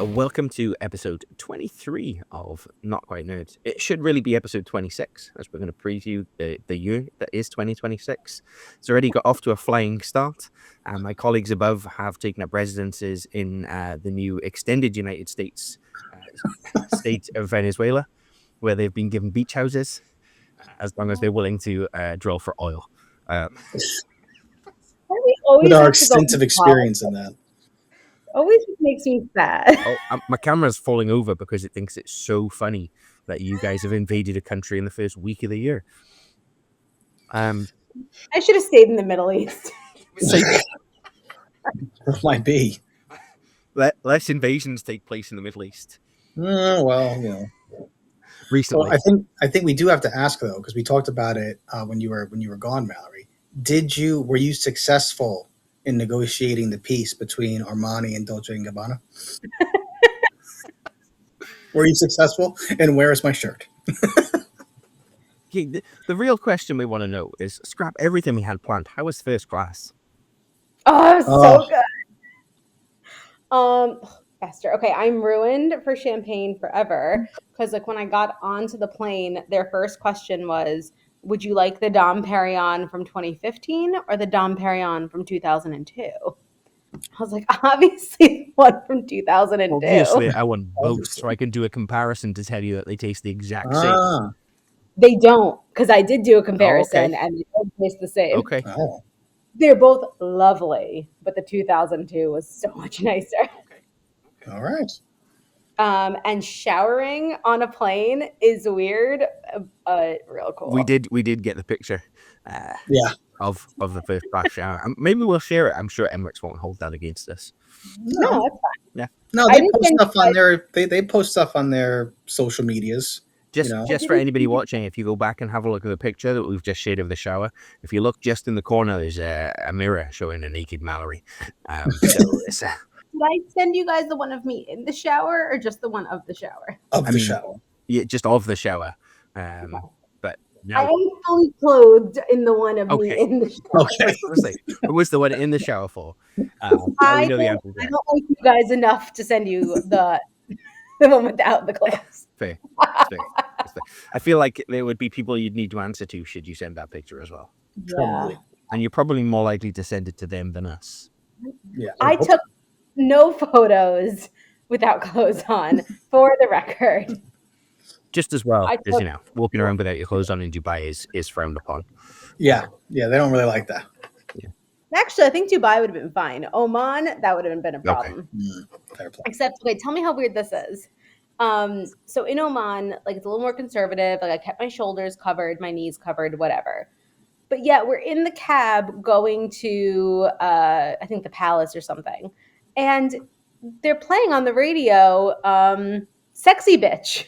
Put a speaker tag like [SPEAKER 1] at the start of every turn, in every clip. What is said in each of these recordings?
[SPEAKER 1] Welcome to episode 23 of Not Quite Nerds. It should really be episode 26, as we're going to preview the year that is 2026. It's already got off to a flying start, and my colleagues above have taken up residences in the new extended United States state of Venezuela, where they've been given beach houses, as long as they're willing to drill for oil.
[SPEAKER 2] With our extensive experience in that.
[SPEAKER 3] Always makes me sad.
[SPEAKER 1] My camera's falling over because it thinks it's so funny that you guys have invaded a country in the first week of the year.
[SPEAKER 3] I should have stayed in the Middle East.
[SPEAKER 2] It might be.
[SPEAKER 1] Less invasions take place in the Middle East. Recently.
[SPEAKER 2] Well, I think we do have to ask though, because we talked about it when you were gone, Mallory. Were you successful in negotiating the peace between Armani and Dolce & Gabbana? Were you successful? And where is my shirt?
[SPEAKER 1] Okay, the real question we want to know is, scrap everything we had planned. How was first class?
[SPEAKER 3] Oh, it was so good. Esther, okay, I'm ruined for champagne forever because when I got onto the plane, their first question was, would you like the Dom Perignon from 2015 or the Dom Perignon from 2002? I was like, obviously the one from 2002.
[SPEAKER 1] Obviously, I want both, so I can do a comparison to tell you that they taste the exact same.
[SPEAKER 3] They don't, because I did do a comparison and they don't taste the same.
[SPEAKER 1] Okay.
[SPEAKER 2] Oh.
[SPEAKER 3] They're both lovely, but the 2002 was so much nicer.
[SPEAKER 2] Okay. All right.
[SPEAKER 3] And showering on a plane is weird, but real cool.
[SPEAKER 1] We did get the picture. Of the first class shower. Maybe we'll share it. I'm sure Emirates won't hold that against us.
[SPEAKER 3] No, that's fine.
[SPEAKER 1] Yeah.
[SPEAKER 2] No, they post stuff on their they post stuff on their social medias.
[SPEAKER 1] Just for anybody watching, if you go back and have a look at the picture that we've just shared of the shower, if you look just in the corner, there's a mirror showing a naked Mallory.
[SPEAKER 3] Did I send you guys the one of me in the shower or just the one of the shower?
[SPEAKER 2] Shower.
[SPEAKER 1] Yeah, just of the shower. But no.
[SPEAKER 3] I am fully clothed in the one of me in the shower.
[SPEAKER 2] Okay.
[SPEAKER 1] What was the one in the shower for?
[SPEAKER 3] I don't like you guys enough to send you the one without the clothes.
[SPEAKER 1] Fair. I feel like there would be people you'd need to answer to should you send that picture as well.
[SPEAKER 3] Yeah.
[SPEAKER 2] Probably.
[SPEAKER 1] And you're probably more likely to send it to them than us.
[SPEAKER 2] Yeah.
[SPEAKER 3] I took no photos without clothes on, for the record.
[SPEAKER 1] Just as well, because walking around without your clothes on in Dubai is frowned upon.
[SPEAKER 2] Yeah, they don't really like that.
[SPEAKER 3] Yeah. Actually, I think Dubai would have been fine. Oman, that would have been a problem.
[SPEAKER 2] Okay. Fair play.
[SPEAKER 3] Except, tell me how weird this is. So in Oman, it's a little more conservative. I kept my shoulders covered, my knees covered, whatever. But yet we're in the cab going to, I think the palace or something. And they're playing on the radio, Sexy Bitch.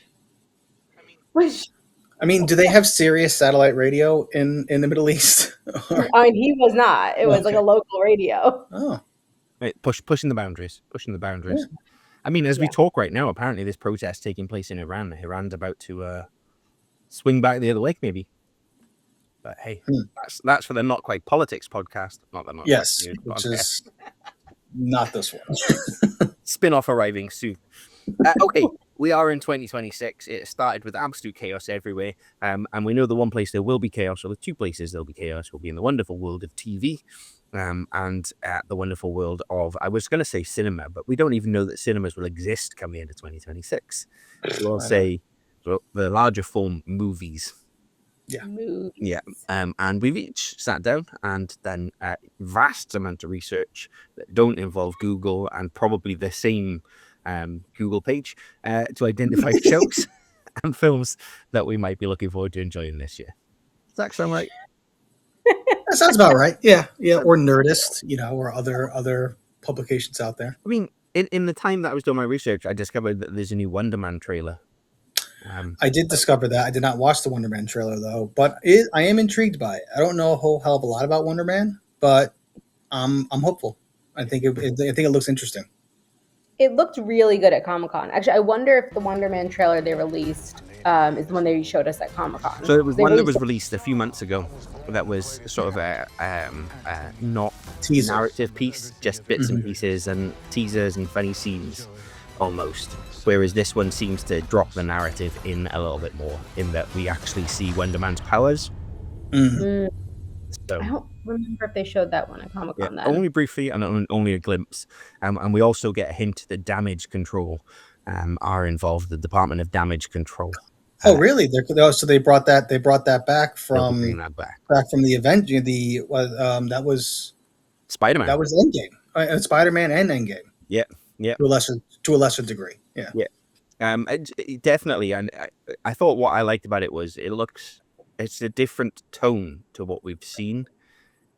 [SPEAKER 2] Do they have Sirius satellite radio in the Middle East?
[SPEAKER 3] He was not. It was like a local radio.
[SPEAKER 2] Oh.
[SPEAKER 1] Right, pushing the boundaries. Yeah. As we talk right now, apparently there's protests taking place in Iran. Iran's about to swing back the other way, maybe. But hey, that's for the Not Quite Politics podcast. Not the Not
[SPEAKER 2] Yes,
[SPEAKER 1] Quite
[SPEAKER 2] which
[SPEAKER 1] podcast.
[SPEAKER 2] is not this one.
[SPEAKER 1] Spin-off arriving soon. Okay, we are in 2026. It started with absolute chaos everywhere. And we know the one place there will be chaos, or the two places there'll be chaos, will be in the wonderful world of TV and the wonderful world of, I was going to say cinema, but we don't even know that cinemas will exist come the end of 2026. We'll say the larger form movies.
[SPEAKER 2] Yeah.
[SPEAKER 1] Yeah. And we've each sat down and done a vast amount of research that don't involve Google and probably the same Google page to identify shows and films that we might be looking forward to enjoying this year. Does that sound right?
[SPEAKER 2] That sounds about right. Yeah. Or Nerdist, or other publications out there.
[SPEAKER 1] In the time that I was doing my research, I discovered that there's a new Wonder Man trailer.
[SPEAKER 2] I did discover that. I did not watch the Wonder Man trailer though, but I am intrigued by it. I don't know a whole hell of a lot about Wonder Man, but I'm hopeful. I think it looks interesting.
[SPEAKER 3] It looked really good at Comic-Con. Actually, I wonder if the Wonder Man trailer they released is the one they showed us at Comic-Con.
[SPEAKER 1] So it was one that was released a few months ago. That was sort of a not
[SPEAKER 2] teaser
[SPEAKER 1] narrative piece, just bits and pieces and teasers and funny scenes almost. Whereas this one seems to drop the narrative in a little bit more, in that we actually see Wonder Man's powers.
[SPEAKER 3] I
[SPEAKER 1] So
[SPEAKER 3] don't remember if they showed that one at Comic Con.
[SPEAKER 1] only briefly and only a glimpse. And we also get a hint that damage control are involved. The Department of Damage Control.
[SPEAKER 2] Oh, really? So they brought that back
[SPEAKER 1] They'll be
[SPEAKER 2] from
[SPEAKER 1] bringing that back.
[SPEAKER 2] the event. That was
[SPEAKER 1] Spider-Man.
[SPEAKER 2] That was Endgame. Spider-Man and Endgame.
[SPEAKER 1] Yeah.
[SPEAKER 2] To a lesser degree. Yeah.
[SPEAKER 1] Definitely. And I thought what I liked about it was it's a different tone to what we've seen.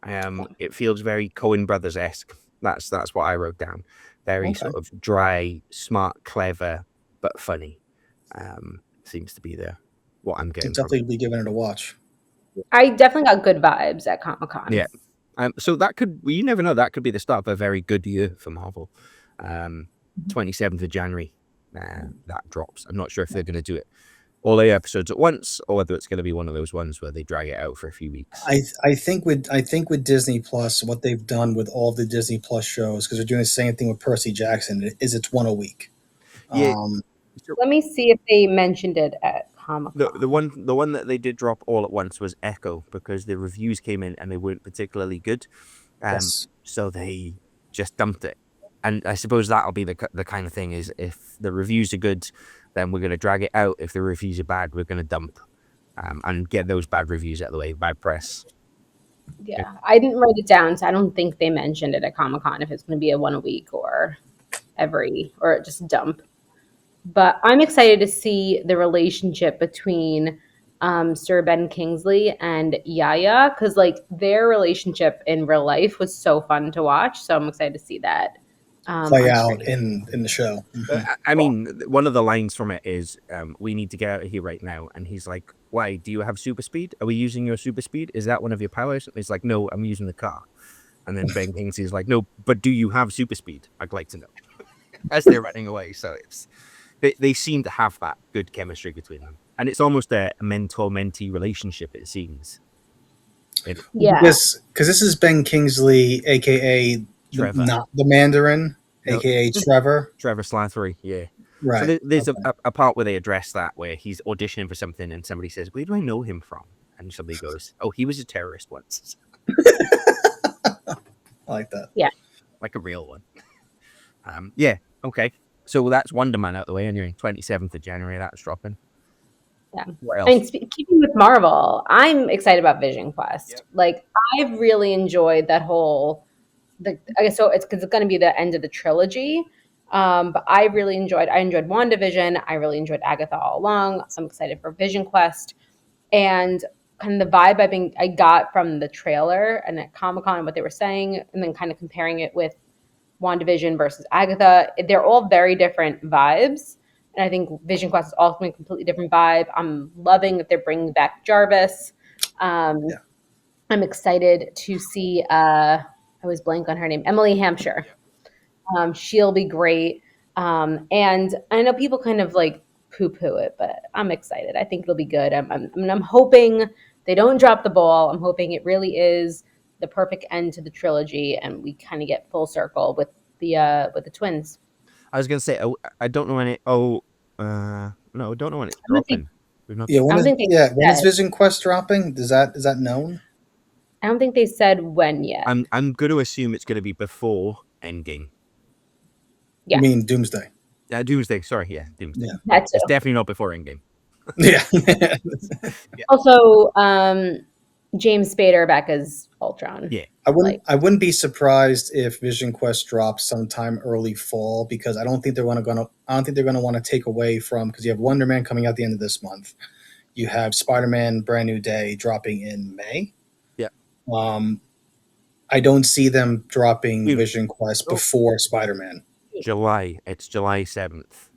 [SPEAKER 1] It feels very Coen Brothers-esque. That's what I wrote down. Very sort of dry, smart, clever, but funny. Seems to be what I'm getting.
[SPEAKER 2] Definitely be giving it a watch.
[SPEAKER 3] I definitely got good vibes at Comic Con.
[SPEAKER 1] Yeah. So that you never know. That could be the start of a very good year for Marvel. 27th of January, that drops. I'm not sure if they're going to do it all 8 episodes at once, or whether it's going to be one of those ones where they drag it out for a few weeks.
[SPEAKER 2] I think with Disney Plus, what they've done with all the Disney Plus shows, because they're doing the same thing with Percy Jackson, is it's one a week.
[SPEAKER 1] Yeah.
[SPEAKER 3] Let me see if they mentioned it at Comic-Con.
[SPEAKER 1] The one that they did drop all at once was Echo, because the reviews came in and they weren't particularly good.
[SPEAKER 2] Yes.
[SPEAKER 1] So they just dumped it. And I suppose that'll be the kind of thing is, if the reviews are good, then we're going to drag it out. If the reviews are bad, we're going to dump and get those bad reviews out of the way, bad press.
[SPEAKER 3] Yeah, I didn't write it down, so I don't think they mentioned it at Comic-Con if it's going to be a one a week or just dump. But I'm excited to see the relationship between Sir Ben Kingsley and Yaya, because like their relationship in real life was so fun to watch. So I'm excited to see that
[SPEAKER 2] play out in the show.
[SPEAKER 1] I mean, one of the lines from it is, "We need to get out of here right now." And he's like, "Why? Do you have super speed? Are we using your super speed? Is that one of your powers?" And he's like, "No, I'm using the car." And then Ben Kingsley's like, "No, but do you have super speed? I'd like to know." As they're running away, so they seem to have that good chemistry between them, and it's almost a mentor-mentee relationship. It seems.
[SPEAKER 2] Because this is Ben Kingsley, aka
[SPEAKER 1] Trevor.
[SPEAKER 2] Not the Mandarin, aka Trevor.
[SPEAKER 1] Trevor Slattery, yeah.
[SPEAKER 2] Right.
[SPEAKER 1] So there's a part where they address that, where he's auditioning for something and somebody says, "Where do I know him from?" And somebody goes, "Oh, he was a terrorist once."
[SPEAKER 2] I like that.
[SPEAKER 3] Yeah.
[SPEAKER 1] Like a real one. Yeah, okay. So that's Wonder Man out of the way anyway. 27th of January, that's dropping.
[SPEAKER 3] Yeah.
[SPEAKER 1] What else?
[SPEAKER 3] I mean, keeping with Marvel, I'm excited about Vision Quest. Yep. Like, I've really enjoyed that whole... so it's because it's going to be the end of the trilogy. But I enjoyed WandaVision. I really enjoyed Agatha all along. I'm excited for Vision Quest. And kind of the vibe I got from the trailer and at Comic-Con and what they were saying, and then kind of comparing it with WandaVision versus Agatha, they're all very different vibes. And I think Vision Quest is also a completely different vibe. I'm loving that they're bringing back Jarvis. I'm excited to see, I always blank on her name, Emily Hampshire. She'll be great. And I know people kind of like poo-poo it, but I'm excited. I think it'll be good. I'm hoping they don't drop the ball. I'm hoping it really is the perfect end to the trilogy, and we kind of get full circle with the twins.
[SPEAKER 1] I was gonna say, I don't know when it. No, I don't know when it's dropping.
[SPEAKER 2] When is Vision Quest dropping? Is that known?
[SPEAKER 3] I don't think they said when yet.
[SPEAKER 1] I'm going to assume it's going to be before Endgame.
[SPEAKER 3] Yeah.
[SPEAKER 2] You mean Doomsday?
[SPEAKER 1] Doomsday. Sorry, yeah, Doomsday.
[SPEAKER 3] Yeah. That's
[SPEAKER 1] it's definitely not before Endgame.
[SPEAKER 2] Yeah.
[SPEAKER 3] Also, James Spader back as Ultron.
[SPEAKER 1] Yeah.
[SPEAKER 2] I wouldn't be surprised if Vision Quest drops sometime early fall, because I don't think they're going to want to take away from, because you have Wonder Man coming out the end of this month. You have Spider-Man Brand New Day dropping in May.
[SPEAKER 1] Yeah.
[SPEAKER 2] I don't see them dropping Vision Quest before Spider-Man.
[SPEAKER 1] July. It's July 7th.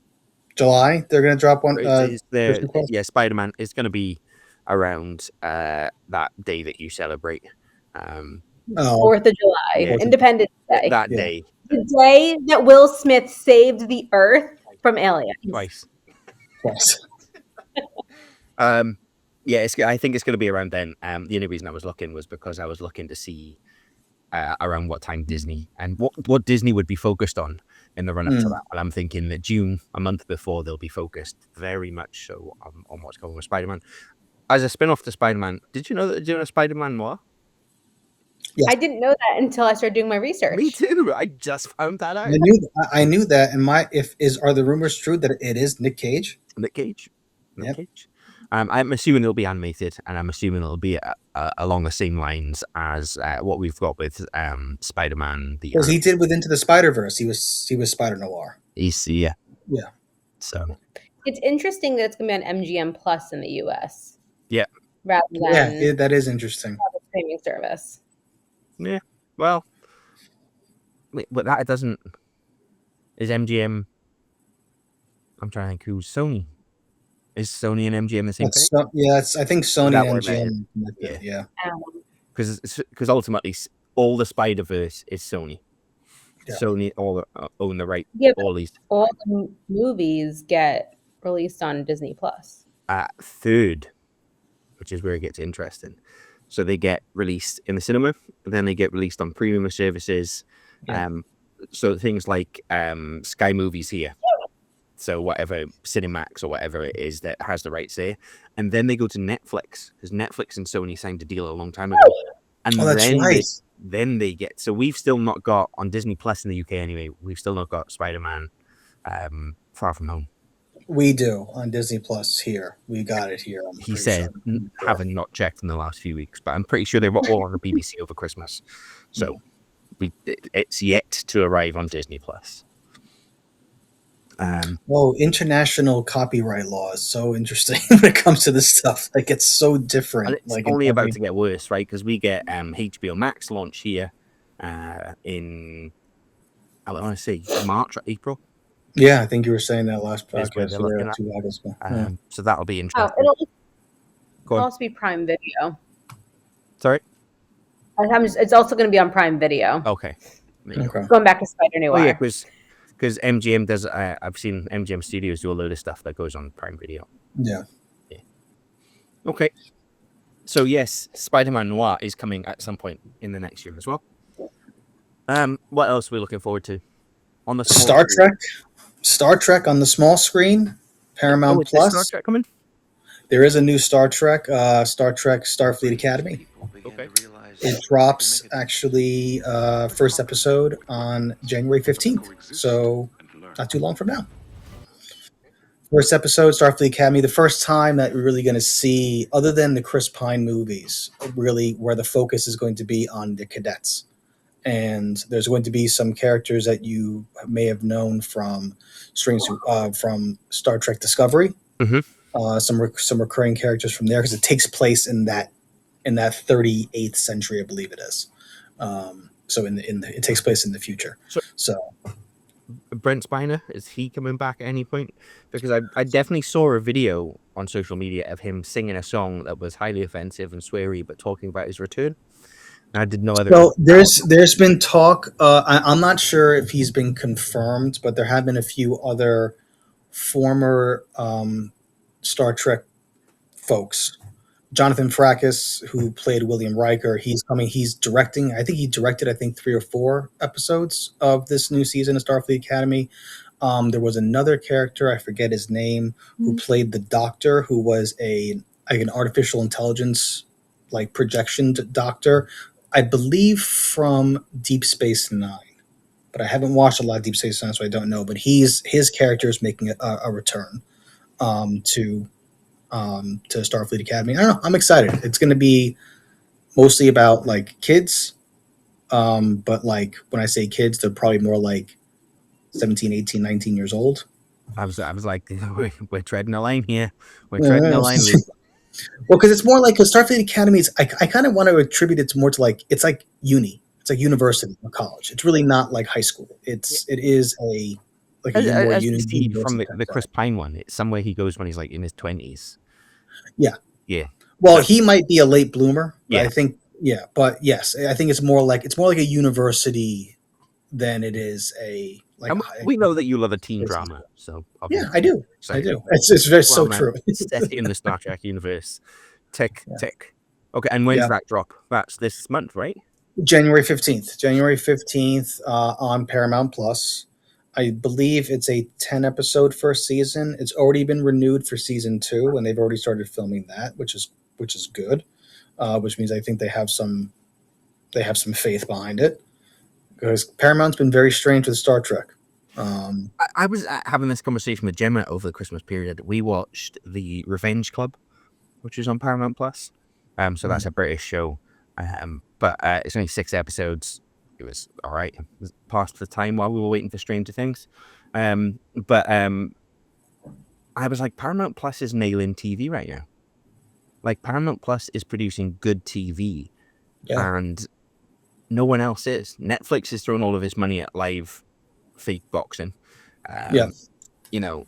[SPEAKER 2] July? They're going to drop one?
[SPEAKER 1] Spider-Man is going to be around that day that you celebrate.
[SPEAKER 3] 4th of July, Independence Day.
[SPEAKER 1] That day.
[SPEAKER 3] The day that Will Smith saved the Earth from aliens.
[SPEAKER 1] Twice. I think it's going to be around then. The only reason I was looking was because I was looking to see around what time Disney and what Disney would be focused on in the run up to that. And I'm thinking that June, a month before, they'll be focused very much so on what's going on with Spider-Man. As a spin-off to Spider-Man, did you know that they're doing a Spider-Man noir?
[SPEAKER 2] Yes.
[SPEAKER 3] I didn't know that until I started doing my research.
[SPEAKER 1] Me too. I just found that out.
[SPEAKER 2] I knew that. And are the rumors true that it is Nick Cage?
[SPEAKER 1] Nick Cage. Nick
[SPEAKER 2] Yep.
[SPEAKER 1] Cage. I'm assuming it'll be animated, and I'm assuming it'll be along the same lines as what we've got with Spider-Man.
[SPEAKER 2] Because he did with Into the Spider-Verse. He was Spider Noir.
[SPEAKER 1] Yeah.
[SPEAKER 2] Yeah.
[SPEAKER 1] So
[SPEAKER 3] It's interesting that it's going to be on MGM Plus in the US.
[SPEAKER 1] Yeah.
[SPEAKER 3] Rather than
[SPEAKER 2] that is interesting.
[SPEAKER 3] the streaming service.
[SPEAKER 1] Yeah. Well, but that doesn't. Is MGM? I'm trying to think who's Sony. Is Sony and MGM the same thing?
[SPEAKER 2] I think Sony
[SPEAKER 1] That
[SPEAKER 2] and
[SPEAKER 1] where that
[SPEAKER 2] MGM. Yeah.
[SPEAKER 1] Because ultimately, all the Spider-Verse is Sony.
[SPEAKER 2] Yeah.
[SPEAKER 1] Sony own the right.
[SPEAKER 3] Yeah,
[SPEAKER 1] all these.
[SPEAKER 3] All the movies get released on Disney Plus.
[SPEAKER 1] Third, which is where it gets interesting. So they get released in the cinema, and then they get released on premium services.
[SPEAKER 2] Yeah.
[SPEAKER 1] So things like Sky Movies here. So whatever Cinemax or whatever it is that has the rights there, and then they go to Netflix, because Netflix and Sony signed a deal a long time ago. And
[SPEAKER 2] that's right.
[SPEAKER 1] Then they get, so we've still not got on Disney Plus in the UK anyway. We've still not got Spider-Man Far From Home.
[SPEAKER 2] We do on Disney Plus here. We got it here.
[SPEAKER 1] He said, having not checked in the last few weeks, but I'm pretty sure they were all on the BBC over Christmas. So it's yet to arrive on Disney Plus.
[SPEAKER 2] International copyright law is so interesting when it comes to this stuff. Like, it's so different.
[SPEAKER 1] And it's only about to get worse, right? Because we get HBO Max launch here in, I want to say March or April.
[SPEAKER 2] Yeah, I think you were saying that last podcast.
[SPEAKER 1] So that'll be interesting.
[SPEAKER 3] It'll also be Prime Video.
[SPEAKER 1] Sorry?
[SPEAKER 3] It's also going to be on Prime Video.
[SPEAKER 1] Okay.
[SPEAKER 3] Going back to Spider Noir.
[SPEAKER 1] Oh, yeah, because MGM does. I've seen MGM Studios do a load of stuff that goes on Prime Video.
[SPEAKER 2] Yeah.
[SPEAKER 1] Okay. So yes, Spider-Man Noir is coming at some point in the next year as well. What else are we looking forward to on the
[SPEAKER 2] Star Trek? Star Trek on the small screen, Paramount Plus.
[SPEAKER 1] Star Trek coming?
[SPEAKER 2] There is a new Star Trek, Starfleet Academy.
[SPEAKER 1] Okay.
[SPEAKER 2] It drops actually first episode on January 15th, so not too long from now. First episode, Starfleet Academy, the first time that we're really going to see, other than the Chris Pine movies, really where the focus is going to be on the cadets. And there's going to be some characters that you may have known from from Star Trek Discovery.
[SPEAKER 1] Mm-hmm.
[SPEAKER 2] Some recurring characters from there, because it takes place in that 38th century, I believe it is. So it takes place in the future. So
[SPEAKER 1] Brent Spiner, is he coming back at any point? Because I definitely saw a video on social media of him singing a song that was highly offensive and sweary, but talking about his return. I did no other.
[SPEAKER 2] So there's been talk. I'm not sure if he's been confirmed, but there have been a few other former Star Trek folks. Jonathan Frakes, who played William Riker, he's coming. He's directing. I think he directed 3 or 4 episodes of this new season of Starfleet Academy. There was another character, I forget his name, who played the Doctor, who was an artificial intelligence projection doctor, I believe from Deep Space Nine. But I haven't watched a lot of Deep Space Nine, so I don't know. But his character is making a return to Starfleet Academy. I don't know. I'm excited. It's going to be mostly about kids. But when I say kids, they're probably more 17, 18, 19 years old.
[SPEAKER 1] I was like, we're treading a line here. We're treading a line.
[SPEAKER 2] Well, because it's more because Starfleet Academy is, I kind of want to attribute it more to it's like uni. It's like university or college. It's really not like high school. It is a
[SPEAKER 1] as you see from the Chris Pine one. It's somewhere he goes when he's in his 20s.
[SPEAKER 2] Yeah.
[SPEAKER 1] Yeah.
[SPEAKER 2] Well, he might be a late bloomer.
[SPEAKER 1] Yeah.
[SPEAKER 2] I think. Yeah, but yes, I think it's more like a university than it is a
[SPEAKER 1] we know that you love a teen drama, so
[SPEAKER 2] yeah, I do. I do. It's very so true.
[SPEAKER 1] Set in the Star Trek universe. Tick. Okay, and when's that drop? That's this month, right?
[SPEAKER 2] January 15th. January 15th on Paramount Plus. I believe it's a 10-episode first season. It's already been renewed for season 2, and they've already started filming that, which is good. Which means I think they have some faith behind it, because Paramount's been very strange with Star Trek.
[SPEAKER 1] I was having this conversation with Gemma over the Christmas period. We watched the Revenge Club, which is on Paramount Plus. So that's a British show. But it's only 6 episodes. It was all right. It was past the time while we were waiting for Stranger Things. But I was like, Paramount Plus is nailing TV right now. Like, Paramount Plus is producing good TV.
[SPEAKER 2] Yeah.
[SPEAKER 1] And no one else is. Netflix is throwing all of its money at live fake boxing.
[SPEAKER 2] Yeah.
[SPEAKER 1] You know,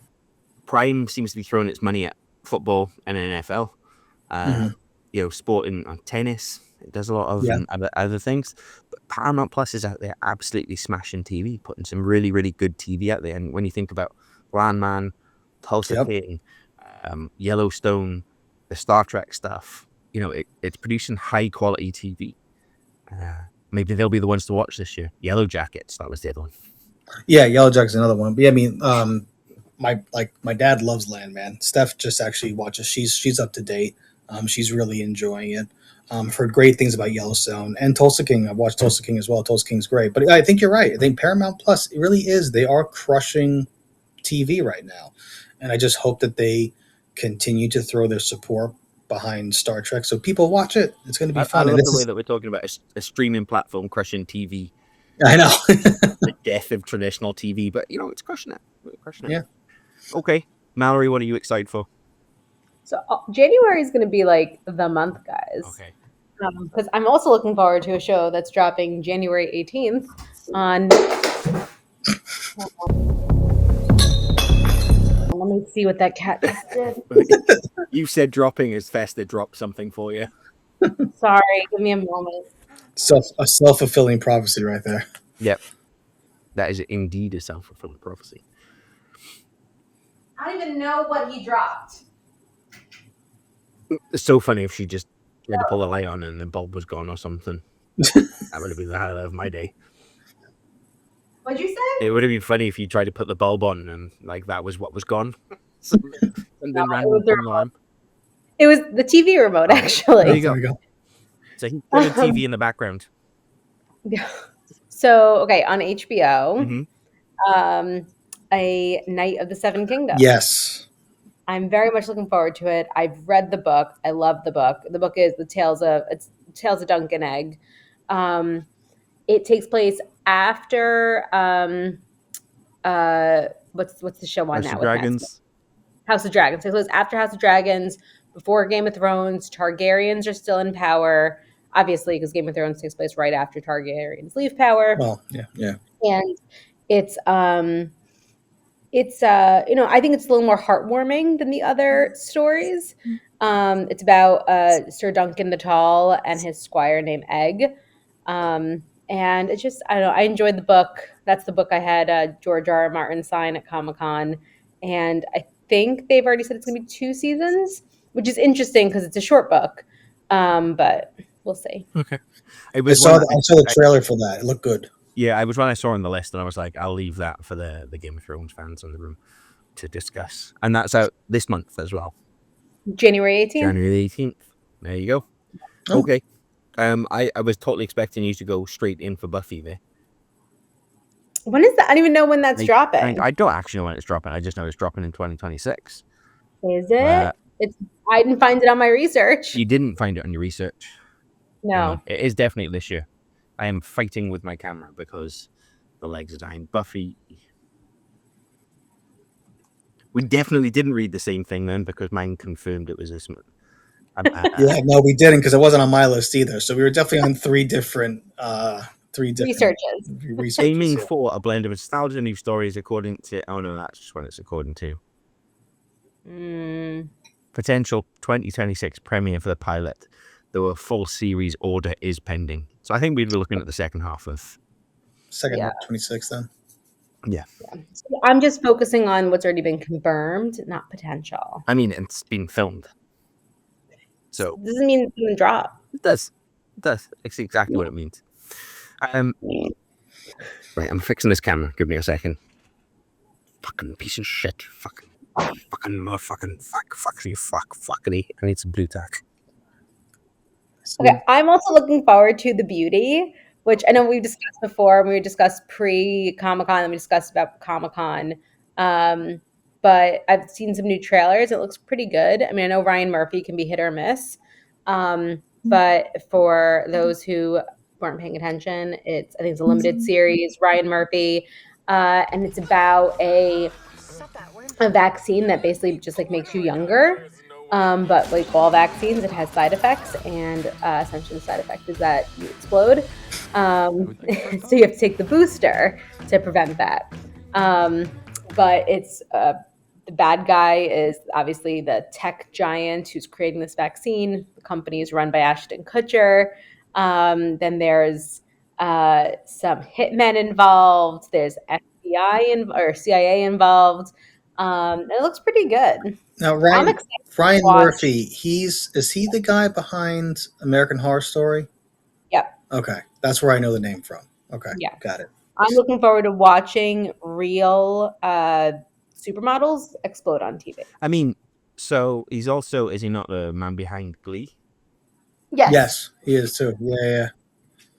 [SPEAKER 1] Prime seems to be throwing its money at football and NFL. You know, sport and tennis. It does a lot of other things. But Paramount Plus is out there absolutely smashing TV, putting some really, really good TV out there. And when you think about Landman, Tulsa King, Yellowstone, the Star Trek stuff, you know, it's producing high quality TV. Maybe they'll be the ones to watch this year. Yellow Jackets, that was the other one.
[SPEAKER 2] Yeah, Yellow Jacket's another one. But yeah, I mean, my dad loves Landman. Steph just actually watches. She's up to date. She's really enjoying it. I've heard great things about Yellowstone and Tulsa King. I've watched Tulsa King as well. Tulsa King's great. But I think you're right. I think Paramount Plus, it really is. They are crushing TV right now. And I just hope that they continue to throw their support behind Star Trek so people watch it. It's going to be fun.
[SPEAKER 1] I love the way that we're talking about a streaming platform crushing TV.
[SPEAKER 2] I know.
[SPEAKER 1] The death of traditional TV, but, you know, it's crushing it.
[SPEAKER 2] Yeah.
[SPEAKER 1] Okay. Mallory, what are you excited for?
[SPEAKER 3] So January is going to be like the month, guys.
[SPEAKER 1] Okay.
[SPEAKER 3] Because I'm also looking forward to a show that's dropping January 18th on. Let me see what that cat just did.
[SPEAKER 1] You said dropping is Festa dropped something for you.
[SPEAKER 3] Sorry, give me a moment.
[SPEAKER 2] A self-fulfilling prophecy right there.
[SPEAKER 1] Yep. That is indeed a self-fulfilling prophecy.
[SPEAKER 3] I don't even know what he dropped.
[SPEAKER 1] It's so funny if she just had to pull the light on and the bulb was gone or something. That would have been the highlight of my day.
[SPEAKER 3] What'd you say?
[SPEAKER 1] It would have been funny if you tried to put the bulb on and like that was what was gone. It
[SPEAKER 3] was the TV remote, actually.
[SPEAKER 1] There you go. So he put a TV in the background.
[SPEAKER 3] Yeah. So, okay, on HBO, A Night of the Seven Kingdoms.
[SPEAKER 2] Yes.
[SPEAKER 3] I'm very much looking forward to it. I've read the book. I love the book. The book is Tales of Dunk and Egg. It takes place after what's the show on
[SPEAKER 1] House
[SPEAKER 3] now?
[SPEAKER 1] of Dragons.
[SPEAKER 3] House of Dragons. It takes place after House of Dragons, before Game of Thrones. Targaryens are still in power, obviously, because Game of Thrones takes place right after Targaryens leave power.
[SPEAKER 2] Well, yeah.
[SPEAKER 3] And it's you know, I think it's a little more heartwarming than the other stories. It's about Sir Duncan the Tall and his squire named Egg. And it's just, I don't know, I enjoyed the book. That's the book I had George R. R. Martin sign at Comic-Con. And I think they've already said it's going to be 2 seasons, which is interesting because it's a short book. But we'll see.
[SPEAKER 1] Okay.
[SPEAKER 2] I saw the trailer for that. It looked good.
[SPEAKER 1] Yeah, it was one I saw on the list, and I was like, I'll leave that for the Game of Thrones fans in the room to discuss. And that's out this month as well.
[SPEAKER 3] January 18th?
[SPEAKER 1] January 18th. There you go. Oh. Okay. I was totally expecting you to go straight in for Buffy there.
[SPEAKER 3] When is that? I don't even know when that's dropping.
[SPEAKER 1] I don't actually know when it's dropping. I just know it's dropping in 2026.
[SPEAKER 3] Is it? I didn't find it on my research.
[SPEAKER 1] You didn't find it on your research?
[SPEAKER 3] No.
[SPEAKER 1] It is definitely this year. I am fighting with my camera because the legs are dying. Buffy. We definitely didn't read the same thing then because mine confirmed it was this month.
[SPEAKER 2] Yeah, no, we didn't because it wasn't on my list either. So we were definitely on three different
[SPEAKER 3] researches.
[SPEAKER 1] Aiming for a blend of nostalgia and new stories according to. Oh no, that's just what it's according to. Potential 2026 premiere for the pilot, though a full series order is pending. So I think we'd be looking at the second half of
[SPEAKER 2] 26 then.
[SPEAKER 1] Yeah.
[SPEAKER 3] So I'm just focusing on what's already been confirmed, not potential.
[SPEAKER 1] I mean, it's been filmed. So
[SPEAKER 3] it doesn't mean it's going to drop.
[SPEAKER 1] It does. It's exactly what it means. Right, I'm fixing this camera. Give me a second. fucking piece of shit, fucking motherfucking fuckity. I need some blue tack.
[SPEAKER 3] Okay, I'm also looking forward to The Beauty, which I know we've discussed before. We discussed pre-Comic-Con, and we discussed about Comic-Con. But I've seen some new trailers. It looks pretty good. I mean, I know Ryan Murphy can be hit or miss. But for those who weren't paying attention, I think it's a limited series, Ryan Murphy, and it's about a vaccine that basically just like makes you younger. But like all vaccines, it has side effects, and essentially the side effect is that you explode. So you have to take the booster to prevent that. But it's the bad guy is obviously the tech giant who's creating this vaccine. The company is run by Ashton Kutcher. Then there's some hitmen involved. There's FBI or CIA involved. It looks pretty good.
[SPEAKER 2] Now,
[SPEAKER 3] I'm
[SPEAKER 2] Ryan,
[SPEAKER 3] excited to
[SPEAKER 2] Ryan
[SPEAKER 3] watch.
[SPEAKER 2] Murphy, is he the guy behind American Horror Story?
[SPEAKER 3] Yep.
[SPEAKER 2] Okay, that's where I know the name from. Okay,
[SPEAKER 3] Yeah.
[SPEAKER 2] got it.
[SPEAKER 3] I'm looking forward to watching real supermodels explode on TV.
[SPEAKER 1] I mean, so is he not the man behind Glee?
[SPEAKER 2] Yes, he is too. Yeah.